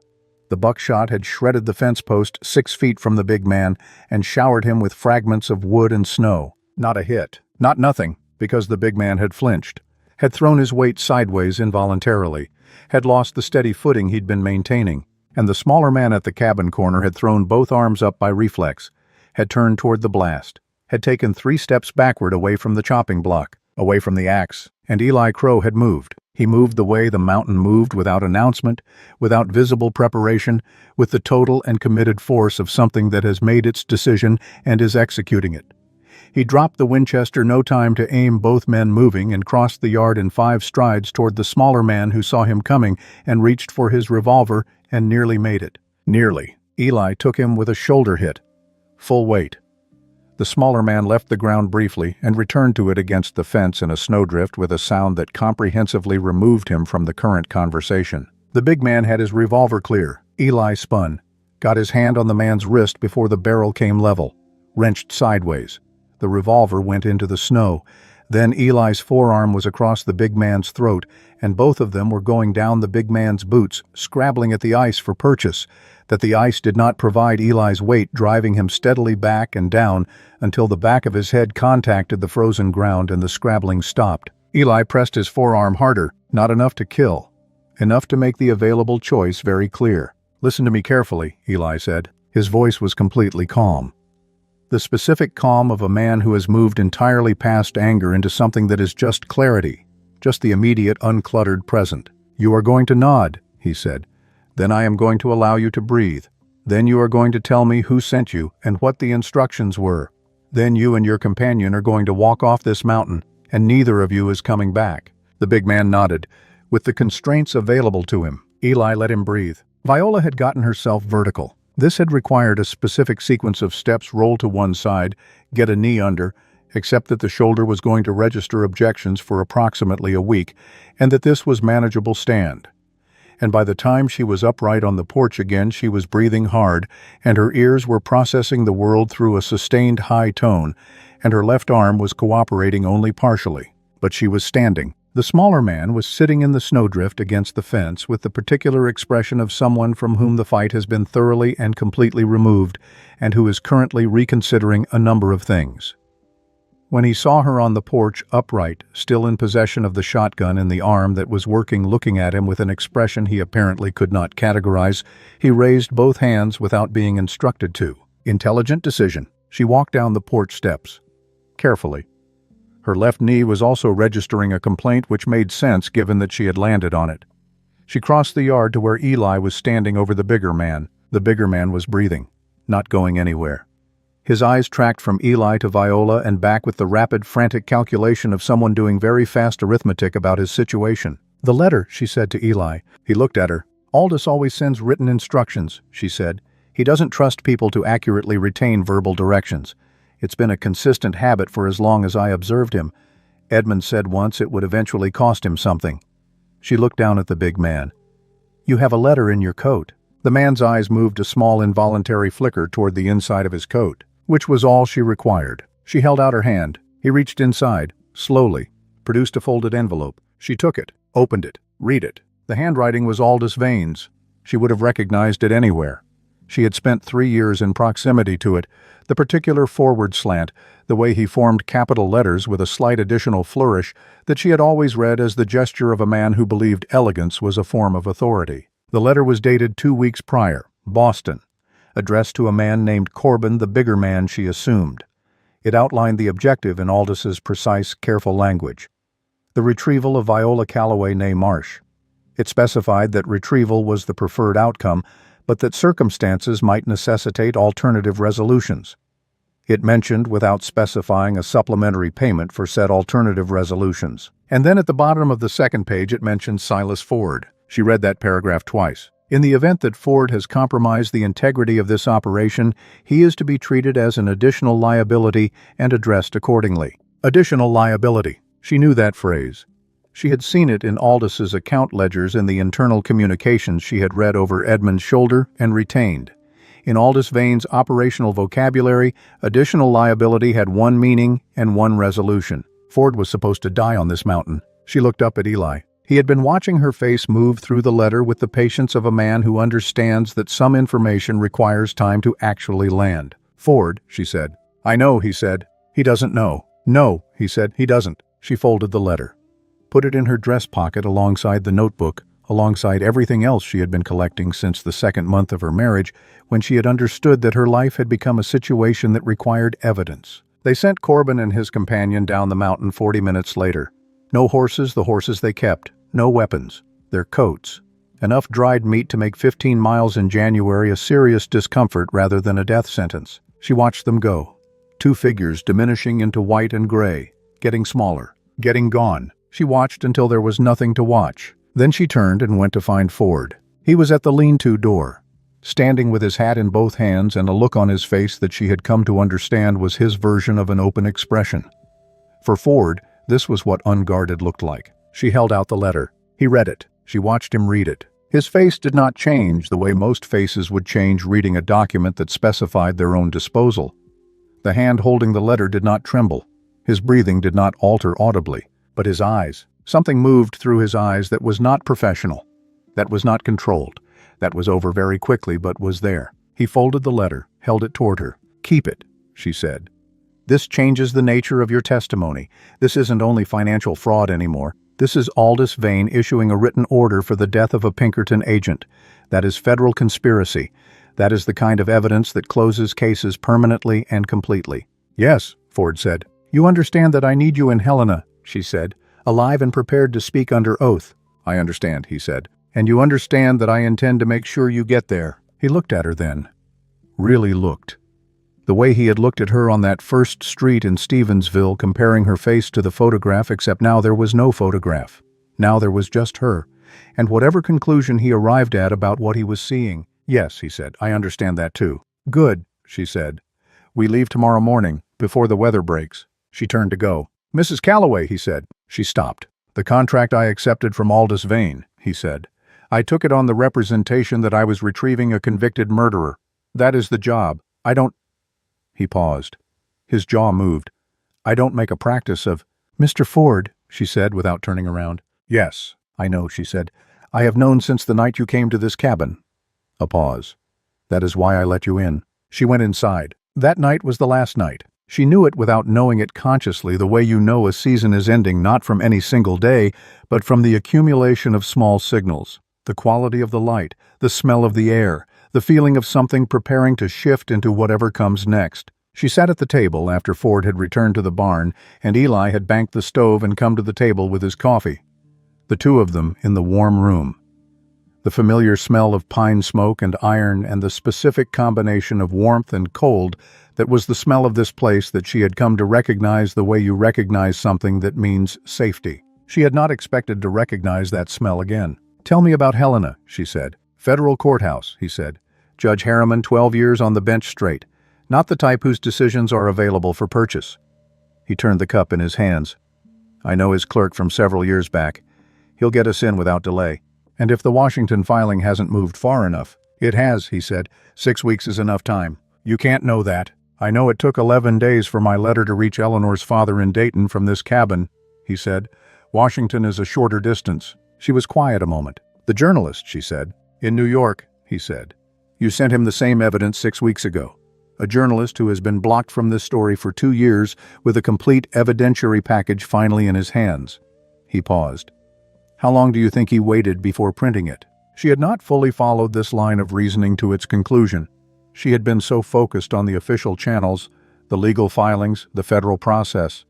The buckshot had shredded the fence post 6 feet from the big man and showered him with fragments of wood and snow. Not a hit. Not nothing, because the big man had flinched, had thrown his weight sideways involuntarily, had lost the steady footing he'd been maintaining, and the smaller man at the cabin corner had thrown both arms up by reflex, had turned toward the blast, had taken 3 steps backward away from the chopping block, away from the axe, and Eli Crow had moved. He moved the way the mountain moved, without announcement, without visible preparation, with the total and committed force of something that has made its decision and is executing it. He dropped the Winchester, no time to aim, both men moving, and crossed the yard in 5 strides toward the smaller man who saw him coming and reached for his revolver and nearly made it. Nearly. Eli took him with a shoulder hit. Full weight. The smaller man left the ground briefly and returned to it against the fence in a snowdrift with a sound that comprehensively removed him from the current conversation. The big man had his revolver clear. Eli spun, got his hand on the man's wrist before the barrel came level, wrenched sideways. The revolver went into the snow. Then Eli's forearm was across the big man's throat, and both of them were going down the big man's boots, scrabbling at the ice for purchase. That the ice did not provide Eli's weight, driving him steadily back and down until the back of his head contacted the frozen ground and the scrabbling stopped. Eli pressed his forearm harder, not enough to kill, enough to make the available choice very clear. "Listen to me carefully," Eli said. His voice was completely calm. The specific calm of a man who has moved entirely past anger into something that is just clarity, just the immediate, uncluttered present. "You are going to nod," he said. "Then I am going to allow you to breathe. Then you are going to tell me who sent you and what the instructions were. Then you and your companion are going to walk off this mountain, and neither of you is coming back." The big man nodded. With the constraints available to him, Eli let him breathe. Viola had gotten herself vertical. This had required a specific sequence of steps: roll to one side, get a knee under, except that the shoulder was going to register objections for approximately a week, and that this was manageable stand. And by the time she was upright on the porch again, she was breathing hard, and her ears were processing the world through a sustained high tone, and her left arm was cooperating only partially. But she was standing. The smaller man was sitting in the snowdrift against the fence with the particular expression of someone from whom the fight has been thoroughly and completely removed, and who is currently reconsidering a number of things. When he saw her on the porch, upright, still in possession of the shotgun in the arm that was working, looking at him with an expression he apparently could not categorize, he raised both hands without being instructed to. Intelligent decision. She walked down the porch steps. Carefully. Her left knee was also registering a complaint, which made sense given that she had landed on it. She crossed the yard to where Eli was standing over the bigger man. The bigger man was breathing, not going anywhere. His eyes tracked from Eli to Viola and back with the rapid, frantic calculation of someone doing very fast arithmetic about his situation. "The letter," she said to Eli. He looked at her. "Aldous always sends written instructions," she said. "He doesn't trust people to accurately retain verbal directions. It's been a consistent habit for as long as I observed him. Edmund said once it would eventually cost him something." She looked down at the big man. "You have a letter in your coat." The man's eyes moved a small involuntary flicker toward the inside of his coat, which was all she required. She held out her hand. He reached inside, slowly, produced a folded envelope. She took it, opened it, read it. The handwriting was Aldous Vane's. She would have recognized it anywhere. She had spent 3 years in proximity to it. The particular forward slant, the way he formed capital letters with a slight additional flourish, that she had always read as the gesture of a man who believed elegance was a form of authority. The letter was dated 2 weeks prior, Boston, addressed to a man named Corbin, the bigger man she assumed. It outlined the objective in Aldous's precise, careful language: the retrieval of Viola Calloway née Marsh. It specified that retrieval was the preferred outcome, but that circumstances might necessitate alternative resolutions. It mentioned, without specifying, a supplementary payment for said alternative resolutions. And then at the bottom of the second page it mentioned Silas Ford. She read that paragraph twice. In the event that Ford has compromised the integrity of this operation, he is to be treated as an additional liability and addressed accordingly. Additional liability. She knew that phrase. She had seen it in Aldous's account ledgers in the internal communications she had read over Edmund's shoulder and retained. In Aldous Vane's operational vocabulary, additional liability had one meaning and one resolution. Ford was supposed to die on this mountain. She looked up at Eli. He had been watching her face move through the letter with the patience of a man who understands that some information requires time to actually land. "Ford," she said. "I know," he said. "He doesn't know." "No," he said, "he doesn't." She folded the letter, put it in her dress pocket alongside the notebook, alongside everything else she had been collecting since the second month of her marriage, when she had understood that her life had become a situation that required evidence. They sent Corbin and his companion down the mountain 40 minutes later. No horses, the horses they kept. No weapons. Their coats. Enough dried meat to make 15 miles in January a serious discomfort rather than a death sentence. She watched them go. 2 figures diminishing into white and gray, getting smaller, getting gone. She watched until there was nothing to watch. Then she turned and went to find Ford. He was at the lean-to door. standing with his hat in both hands and a look on his face that she had come to understand was his version of an open expression. For Ford, this was what unguarded looked like. She held out the letter. He read it. She watched him read it. His face did not change the way most faces would change reading a document that specified their own disposal. The hand holding the letter did not tremble. His breathing did not alter audibly. But his eyes, something moved through his eyes that was not professional, that was not controlled, that was over very quickly but was there. He folded the letter, held it toward her. "Keep it," she said. "This changes the nature of your testimony. This isn't only financial fraud anymore. This is Aldous Vane issuing a written order for the death of a Pinkerton agent. That is federal conspiracy. That is the kind of evidence that closes cases permanently and completely." "Yes," Ford said. "You understand that I need you in Helena," she said, "alive and prepared to speak under oath." "I understand," he said. "And you understand that I intend to make sure you get there." He looked at her then. Really looked. The way he had looked at her on that first street in Stevensville, comparing her face to the photograph, except now there was no photograph. Now there was just her. And whatever conclusion he arrived at about what he was seeing. "Yes," he said, "I understand that too." "Good," she said. "We leave tomorrow morning, before the weather breaks." She turned to go. "Mrs. Calloway," he said. She stopped. "The contract I accepted from Aldous Vane," he said. "I took it on the representation that I was retrieving a convicted murderer. That is the job. I don't—" He paused. His jaw moved. "I don't make a practice of—" "Mr. Ford," she said without turning around. "Yes, I know," she said. "I have known since the night you came to this cabin." A pause. "That is why I let you in." She went inside. That night was the last night. She knew it without knowing it consciously, the way you know a season is ending not from any single day, but from the accumulation of small signals. The quality of the light, the smell of the air, the feeling of something preparing to shift into whatever comes next. She sat at the table after Ford had returned to the barn, and Eli had banked the stove and come to the table with his coffee. The two of them in the warm room. The familiar smell of pine smoke and iron and the specific combination of warmth and cold that was the smell of this place that she had come to recognize the way you recognize something that means safety. She had not expected to recognize that smell again. "Tell me about Helena," she said. "Federal courthouse," he said. "Judge Harriman, 12 years on the bench straight. Not the type whose decisions are available for purchase." He turned the cup in his hands. "I know his clerk from several years back. He'll get us in without delay. And if the Washington filing hasn't moved far enough—" "It has," he said. 6 weeks is enough time." "You can't know that. I know it took 11 days for my letter to reach Eleanor's father in Dayton from this cabin," he said. "Washington is a shorter distance." She was quiet a moment. "The journalist," she said. "In New York," he said. "You sent him the same evidence 6 weeks ago. A journalist who has been blocked from this story for 2 years with a complete evidentiary package finally in his hands." He paused. "How long do you think he waited before printing it?" She had not fully followed this line of reasoning to its conclusion. She had been so focused on the official channels, the legal filings, the federal process,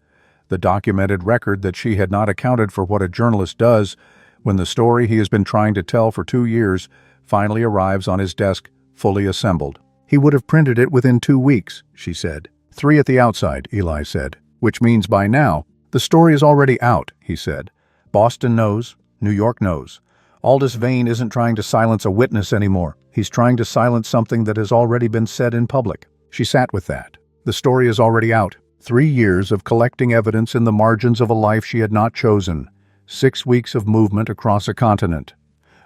the documented record that she had not accounted for what a journalist does when the story he has been trying to tell for 2 years finally arrives on his desk, fully assembled. "He would have printed it within 2 weeks, she said. 3 at the outside, Eli said. "Which means by now—" "The story is already out," he said. "Boston knows. New York knows. Aldous Vane isn't trying to silence a witness anymore. He's trying to silence something that has already been said in public." She sat with that. The story is already out. 3 years of collecting evidence in the margins of a life she had not chosen. 6 weeks of movement across a continent.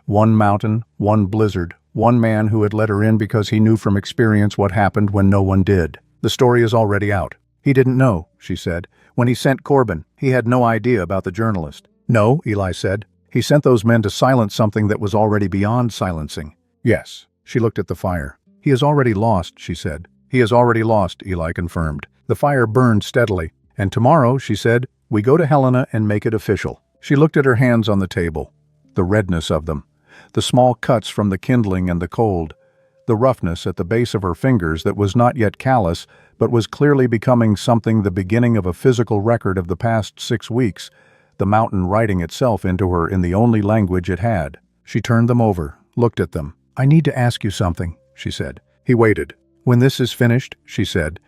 1 mountain, 1 blizzard, 1 man who had let her in because he knew from experience what happened when no one did. The story is already out. "He didn't know," she said. "When he sent Corbin, he had no idea about the journalist." "No," Eli said. "He sent those men to silence something that was already beyond silencing." "Yes." She looked at the fire. "He has already lost," she said. "He has already lost," Eli confirmed. The fire burned steadily. "And tomorrow," she said, "we go to Helena and make it official." She looked at her hands on the table. The redness of them. The small cuts from the kindling and the cold. The roughness at the base of her fingers that was not yet callous, but was clearly becoming something, the beginning of a physical record of the past 6 weeks, the mountain writing itself into her in the only language it had. She turned them over, looked at them. "I need to ask you something," she said. He waited. "When this is finished," she said,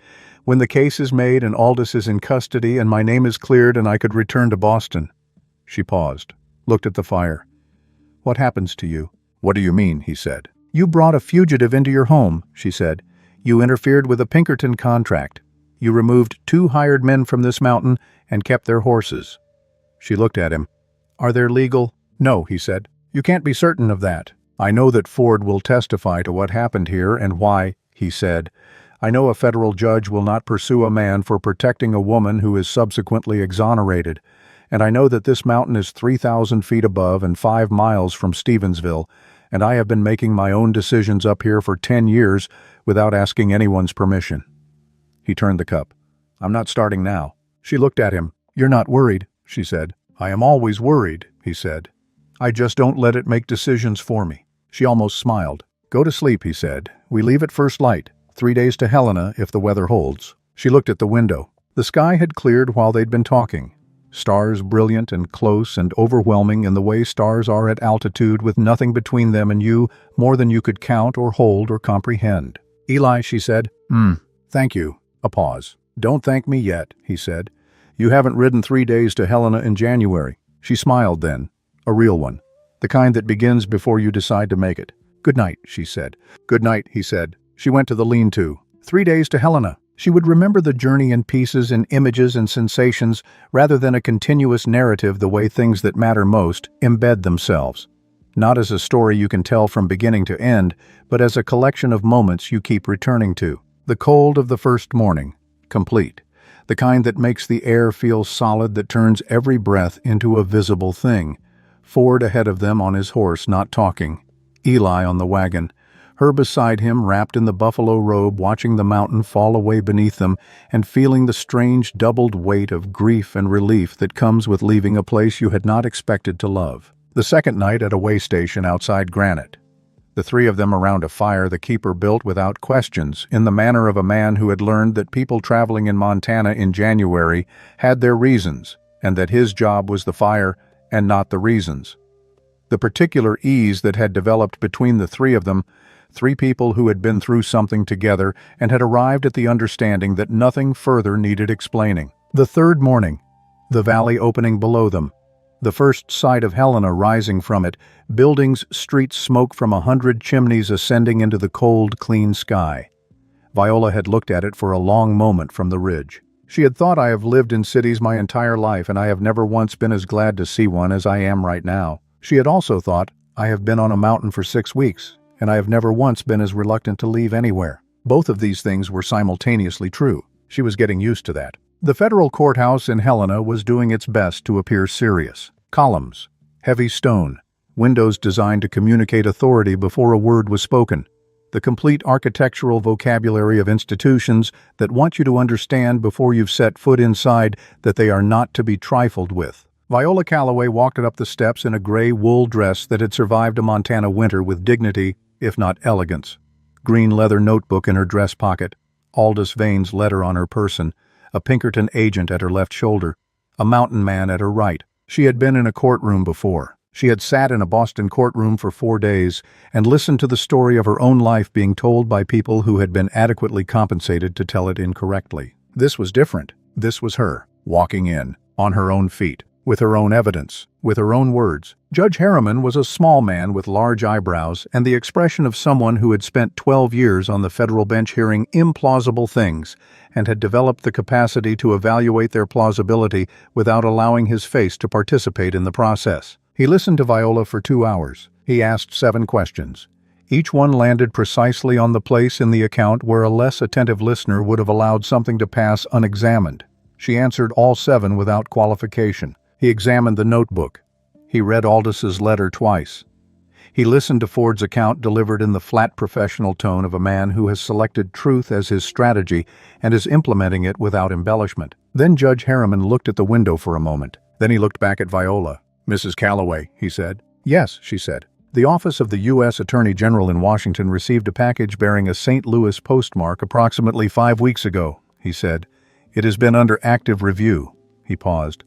"when the case is made and Aldous is in custody and my name is cleared and I could return to Boston." She paused, looked at the fire. "What happens to you?" "What do you mean?" he said. "You brought a fugitive into your home," she said. "You interfered with a Pinkerton contract. You removed 2 hired men from this mountain and kept their horses." She looked at him. "Are there legal—" "No," he said. "You can't be certain of that. I know that Ford will testify to what happened here and why," he said. "I know a federal judge will not pursue a man for protecting a woman who is subsequently exonerated. And I know that this mountain is 3,000 feet above and 5 miles from Stevensville, and I have been making my own decisions up here for 10 years without asking anyone's permission." He turned the cup. "I'm not starting now." She looked at him. "You're not worried," she said. "I am always worried," he said. "I just don't let it make decisions for me." She almost smiled. "Go to sleep," he said. "We leave at first light. 3 days to Helena if the weather holds." She looked at the window. The sky had cleared while they'd been talking. Stars brilliant and close and overwhelming in the way stars are at altitude with nothing between them and you more than you could count or hold or comprehend. "Eli," she said. Thank you." A pause. "Don't thank me yet," he said. "You haven't ridden 3 days to Helena in January." She smiled then. A real one. The kind that begins before you decide to make it. "Good night," she said. "Good night," he said. She went to the lean-to. 3 days to Helena. She would remember the journey in pieces and images and sensations rather than a continuous narrative the way things that matter most embed themselves. Not as a story you can tell from beginning to end, but as a collection of moments you keep returning to. The cold of the first morning. Complete. The kind that makes the air feel solid, that turns every breath into a visible thing. Ford ahead of them on his horse, not talking. Eli on the wagon. Her beside him, wrapped in the buffalo robe, watching the mountain fall away beneath them and feeling the strange doubled weight of grief and relief that comes with leaving a place you had not expected to love. The second night at a way station outside Granite. The 3 of them around a fire the keeper built without questions, in the manner of a man who had learned that people traveling in Montana in January had their reasons, and that his job was the fire and not the reasons. The particular ease that had developed between the 3 of them, 3 people who had been through something together and had arrived at the understanding that nothing further needed explaining. The third morning. The valley opening below them. The first sight of Helena rising from it, buildings, streets, smoke from 100 chimneys ascending into the cold, clean sky. Viola had looked at it for a long moment from the ridge. She had thought, "I have lived in cities my entire life, and I have never once been as glad to see one as I am right now." She had also thought, "I have been on a mountain for 6 weeks, and I have never once been as reluctant to leave anywhere." Both of these things were simultaneously true. She was getting used to that. The federal courthouse in Helena was doing its best to appear serious. Columns, heavy stone, windows designed to communicate authority before a word was spoken. The complete architectural vocabulary of institutions that want you to understand before you've set foot inside that they are not to be trifled with. Viola Calloway walked up the steps in a gray wool dress that had survived a Montana winter with dignity, if not elegance. Green leather notebook in her dress pocket, Aldous Vane's letter on her person, a Pinkerton agent at her left shoulder, a mountain man at her right. She had been in a courtroom before. She had sat in a Boston courtroom for 4 days and listened to the story of her own life being told by people who had been adequately compensated to tell it incorrectly. This was different. This was her, walking in, on her own feet, with her own evidence, with her own words. Judge Harriman was a small man with large eyebrows and the expression of someone who had spent 12 years on the federal bench hearing implausible things and had developed the capacity to evaluate their plausibility without allowing his face to participate in the process. He listened to Viola for 2 hours. He asked 7 questions. Each one landed precisely on the place in the account where a less attentive listener would have allowed something to pass unexamined. She answered all 7 without qualification. He examined the notebook. He read Aldous' letter twice. He listened to Ford's account delivered in the flat professional tone of a man who has selected truth as his strategy and is implementing it without embellishment. Then Judge Harriman looked at the window for a moment. Then he looked back at Viola. "Mrs. Calloway," he said. "Yes," she said. "The office of the U.S. Attorney General in Washington received a package bearing a St. Louis postmark approximately 5 weeks ago," he said. "It has been under active review." He paused.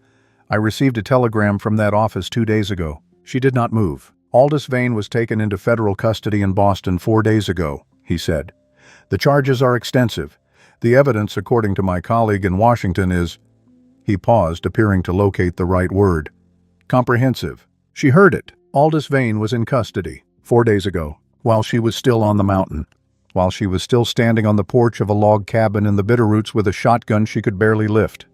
"I received a telegram from that office 2 days ago." She did not move. "Aldous Vane was taken into federal custody in Boston 4 days ago," he said. "The charges are extensive. The evidence, according to my colleague in Washington, is—" He paused, appearing to locate the right word. "Comprehensive." She heard it. Aldous Vane was in custody 4 days ago. While she was still on the mountain. While she was still standing on the porch of a log cabin in the Bitterroots with a shotgun she could barely lift.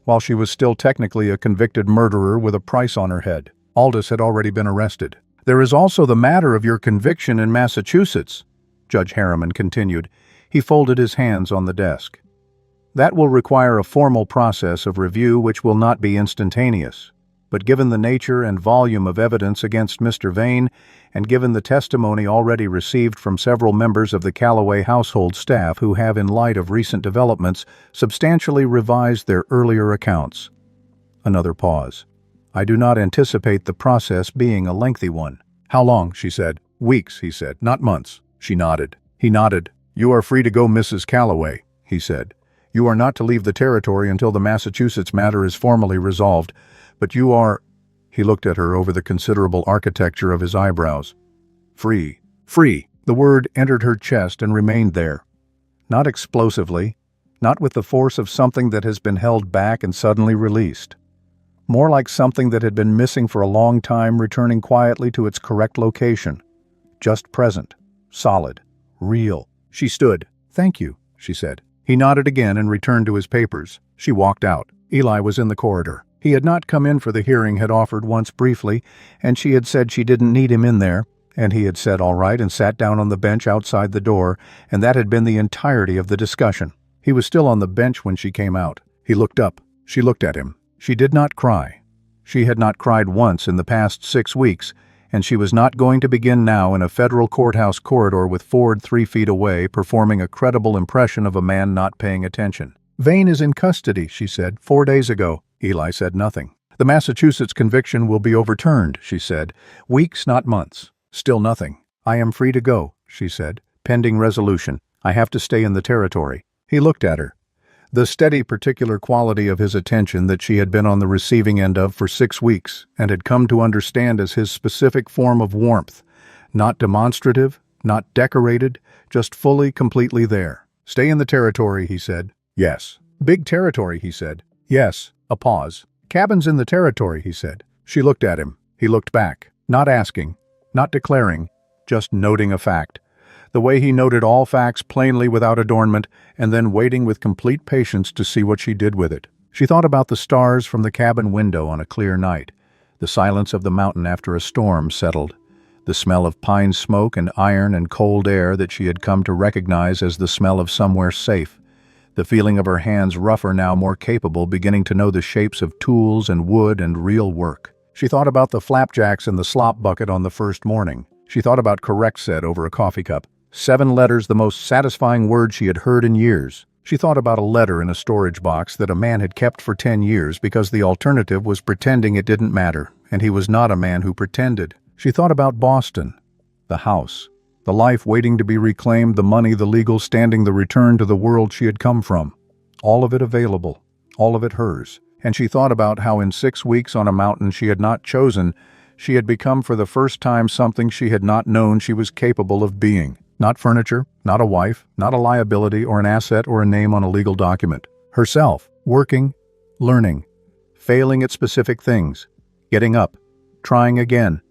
While she was still technically a convicted murderer with a price on her head. Aldous had already been arrested. "There is also the matter of your conviction in Massachusetts," Judge Harriman continued. He folded his hands on the desk. "That will require a formal process of review which will not be instantaneous. But given the nature and volume of evidence against Mr. Vane, and given the testimony already received from several members of the Callaway household staff who have, in light of recent developments, substantially revised their earlier accounts." Another pause. "I do not anticipate the process being a lengthy one." "How long?" she said. "Weeks," he said, "not months." She nodded. He nodded. "You are free to go, Mrs. Callaway," he said. "You are not to leave the territory until the Massachusetts matter is formally resolved. But you are—" He looked at her over the considerable architecture of his eyebrows. "Free. Free." The word entered her chest and remained there. Not explosively, not with the force of something that has been held back and suddenly released. More like something that had been missing for a long time returning quietly to its correct location. Just present. Solid. Real. She stood. "Thank you," she said. He nodded again and returned to his papers. She walked out. Eli was in the corridor. He had not come in for the hearing, had offered once briefly, and she had said she didn't need him in there, and he had said all right and sat down on the bench outside the door, and that had been the entirety of the discussion. He was still on the bench when she came out. He looked up. She looked at him. She did not cry. She had not cried once in the past 6 weeks, and she was not going to begin now in a federal courthouse corridor with Ford 3 feet away, performing a credible impression of a man not paying attention. "Vane is in custody," she said, 4 days ago. Eli said nothing. "The Massachusetts conviction will be overturned," she said. "Weeks, not months." Still nothing. "I am free to go," she said, "pending resolution. I have to stay in the territory." He looked at her. The steady particular quality of his attention that she had been on the receiving end of for 6 weeks and had come to understand as his specific form of warmth. Not demonstrative, not decorated, just fully, completely there. "Stay in the territory," he said. "Yes." "Big territory," he said. "Yes." A pause. "Cabins in the territory," he said. She looked at him. He looked back. Not asking, not declaring, just noting a fact. The way he noted all facts plainly without adornment, and then waiting with complete patience to see what she did with it. She thought about the stars from the cabin window on a clear night, the silence of the mountain after a storm settled, the smell of pine smoke and iron and cold air that she had come to recognize as the smell of somewhere safe, the feeling of her hands rougher now, more capable, beginning to know the shapes of tools and wood and real work. She thought about the flapjacks in the slop bucket on the first morning. She thought about correct said over a coffee cup. 7 letters, the most satisfying word she had heard in years. She thought about a letter in a storage box that a man had kept for 10 years because the alternative was pretending it didn't matter, and he was not a man who pretended. She thought about Boston, the house, the life waiting to be reclaimed, the money, the legal standing, the return to the world she had come from. All of it available, all of it hers. And she thought about how in 6 weeks on a mountain she had not chosen, she had become for the first time something she had not known she was capable of being. Not furniture, not a wife, not a liability or an asset or a name on a legal document. Herself, working, learning, failing at specific things, getting up, trying again,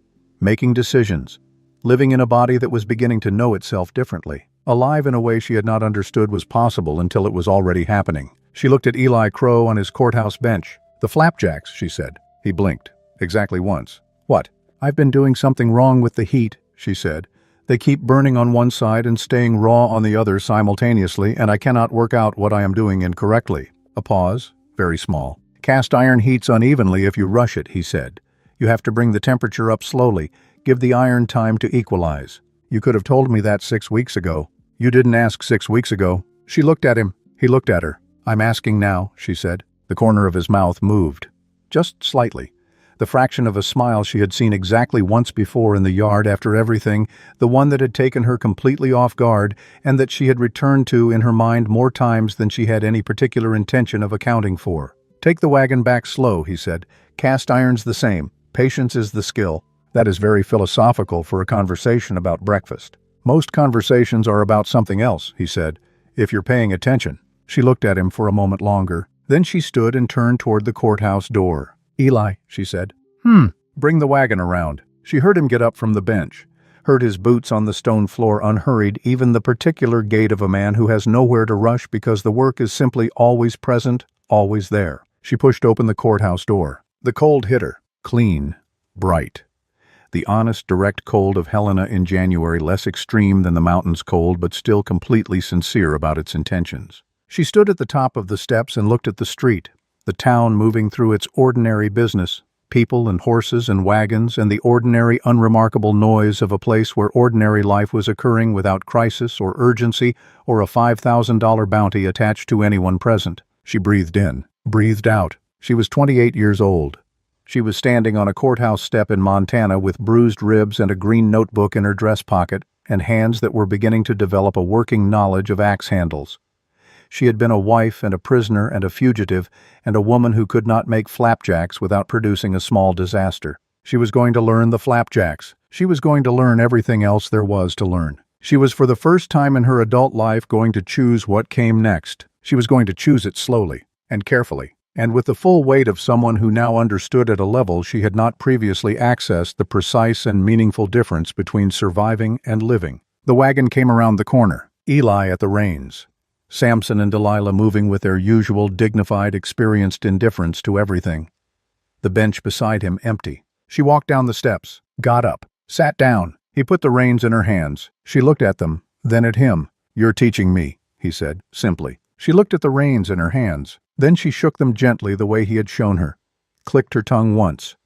making decisions, living in a body that was beginning to know itself differently, alive in a way she had not understood was possible until it was already happening. She looked at Eli Crow on his courthouse bench. "The flapjacks," she said. He blinked. Exactly once. "What?" "I've been doing something wrong with the heat," she said. "They keep burning on one side and staying raw on the other simultaneously, and I cannot work out what I am doing incorrectly." A pause, very small. "Cast iron heats unevenly if you rush it," he said. "You have to bring the temperature up slowly. Give the iron time to equalize. You could have told me that 6 weeks ago." "You didn't ask 6 weeks ago." She looked at him. He looked at her. "I'm asking now," she said. The corner of his mouth moved. Just slightly. The fraction of a smile she had seen exactly once before in the yard after everything, the one that had taken her completely off guard and that she had returned to in her mind more times than she had any particular intention of accounting for. "Take the wagon back slow," he said. "Cast iron's the same. Patience is the skill." That is very philosophical for a conversation about breakfast. "Most conversations are about something else," he said, "if you're paying attention." She looked at him for a moment longer. Then she stood and turned toward the courthouse door. "Eli," she said. Bring the wagon around." She heard him get up from the bench. heard his boots on the stone floor unhurried, even the particular gait of a man who has nowhere to rush because the work is simply always present, always there. She pushed open the courthouse door. The cold hit her, clean, bright. The honest, direct cold of Helena in January, less extreme than the mountain's cold, but still completely sincere about its intentions. She stood at the top of the steps and looked at the street, the town moving through its ordinary business, people and horses and wagons, and the ordinary, unremarkable noise of a place where ordinary life was occurring without crisis or urgency or a $5,000 bounty attached to anyone present. She breathed in, breathed out. She was 28 years old. She was standing on a courthouse step in Montana with bruised ribs and a green notebook in her dress pocket, and hands that were beginning to develop a working knowledge of axe handles. She had been a wife and a prisoner and a fugitive and a woman who could not make flapjacks without producing a small disaster. She was going to learn the flapjacks. She was going to learn everything else there was to learn. She was for the first time in her adult life going to choose what came next. She was going to choose it slowly and carefully, and with the full weight of someone who now understood at a level she had not previously accessed the precise and meaningful difference between surviving and living. The wagon came around the corner, Eli at the reins. Samson and Delilah moving with their usual dignified, experienced indifference to everything. The bench beside him empty. She walked down the steps, got up, sat down. He put the reins in her hands. She looked at them, then at him. "You're teaching me," he said, simply. She looked at the reins in her hands. Then she shook them gently the way he had shown her, clicked her tongue once.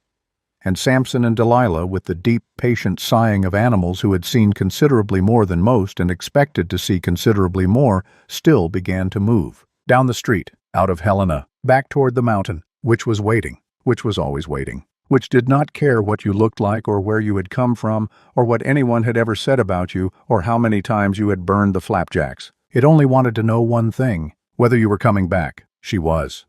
And Samson and Delilah, with the deep, patient sighing of animals who had seen considerably more than most and expected to see considerably more, still began to move. Down the street, out of Helena, back toward the mountain, which was waiting, which was always waiting, which did not care what you looked like or where you had come from or what anyone had ever said about you or how many times you had burned the flapjacks. It only wanted to know one thing, whether you were coming back. She was.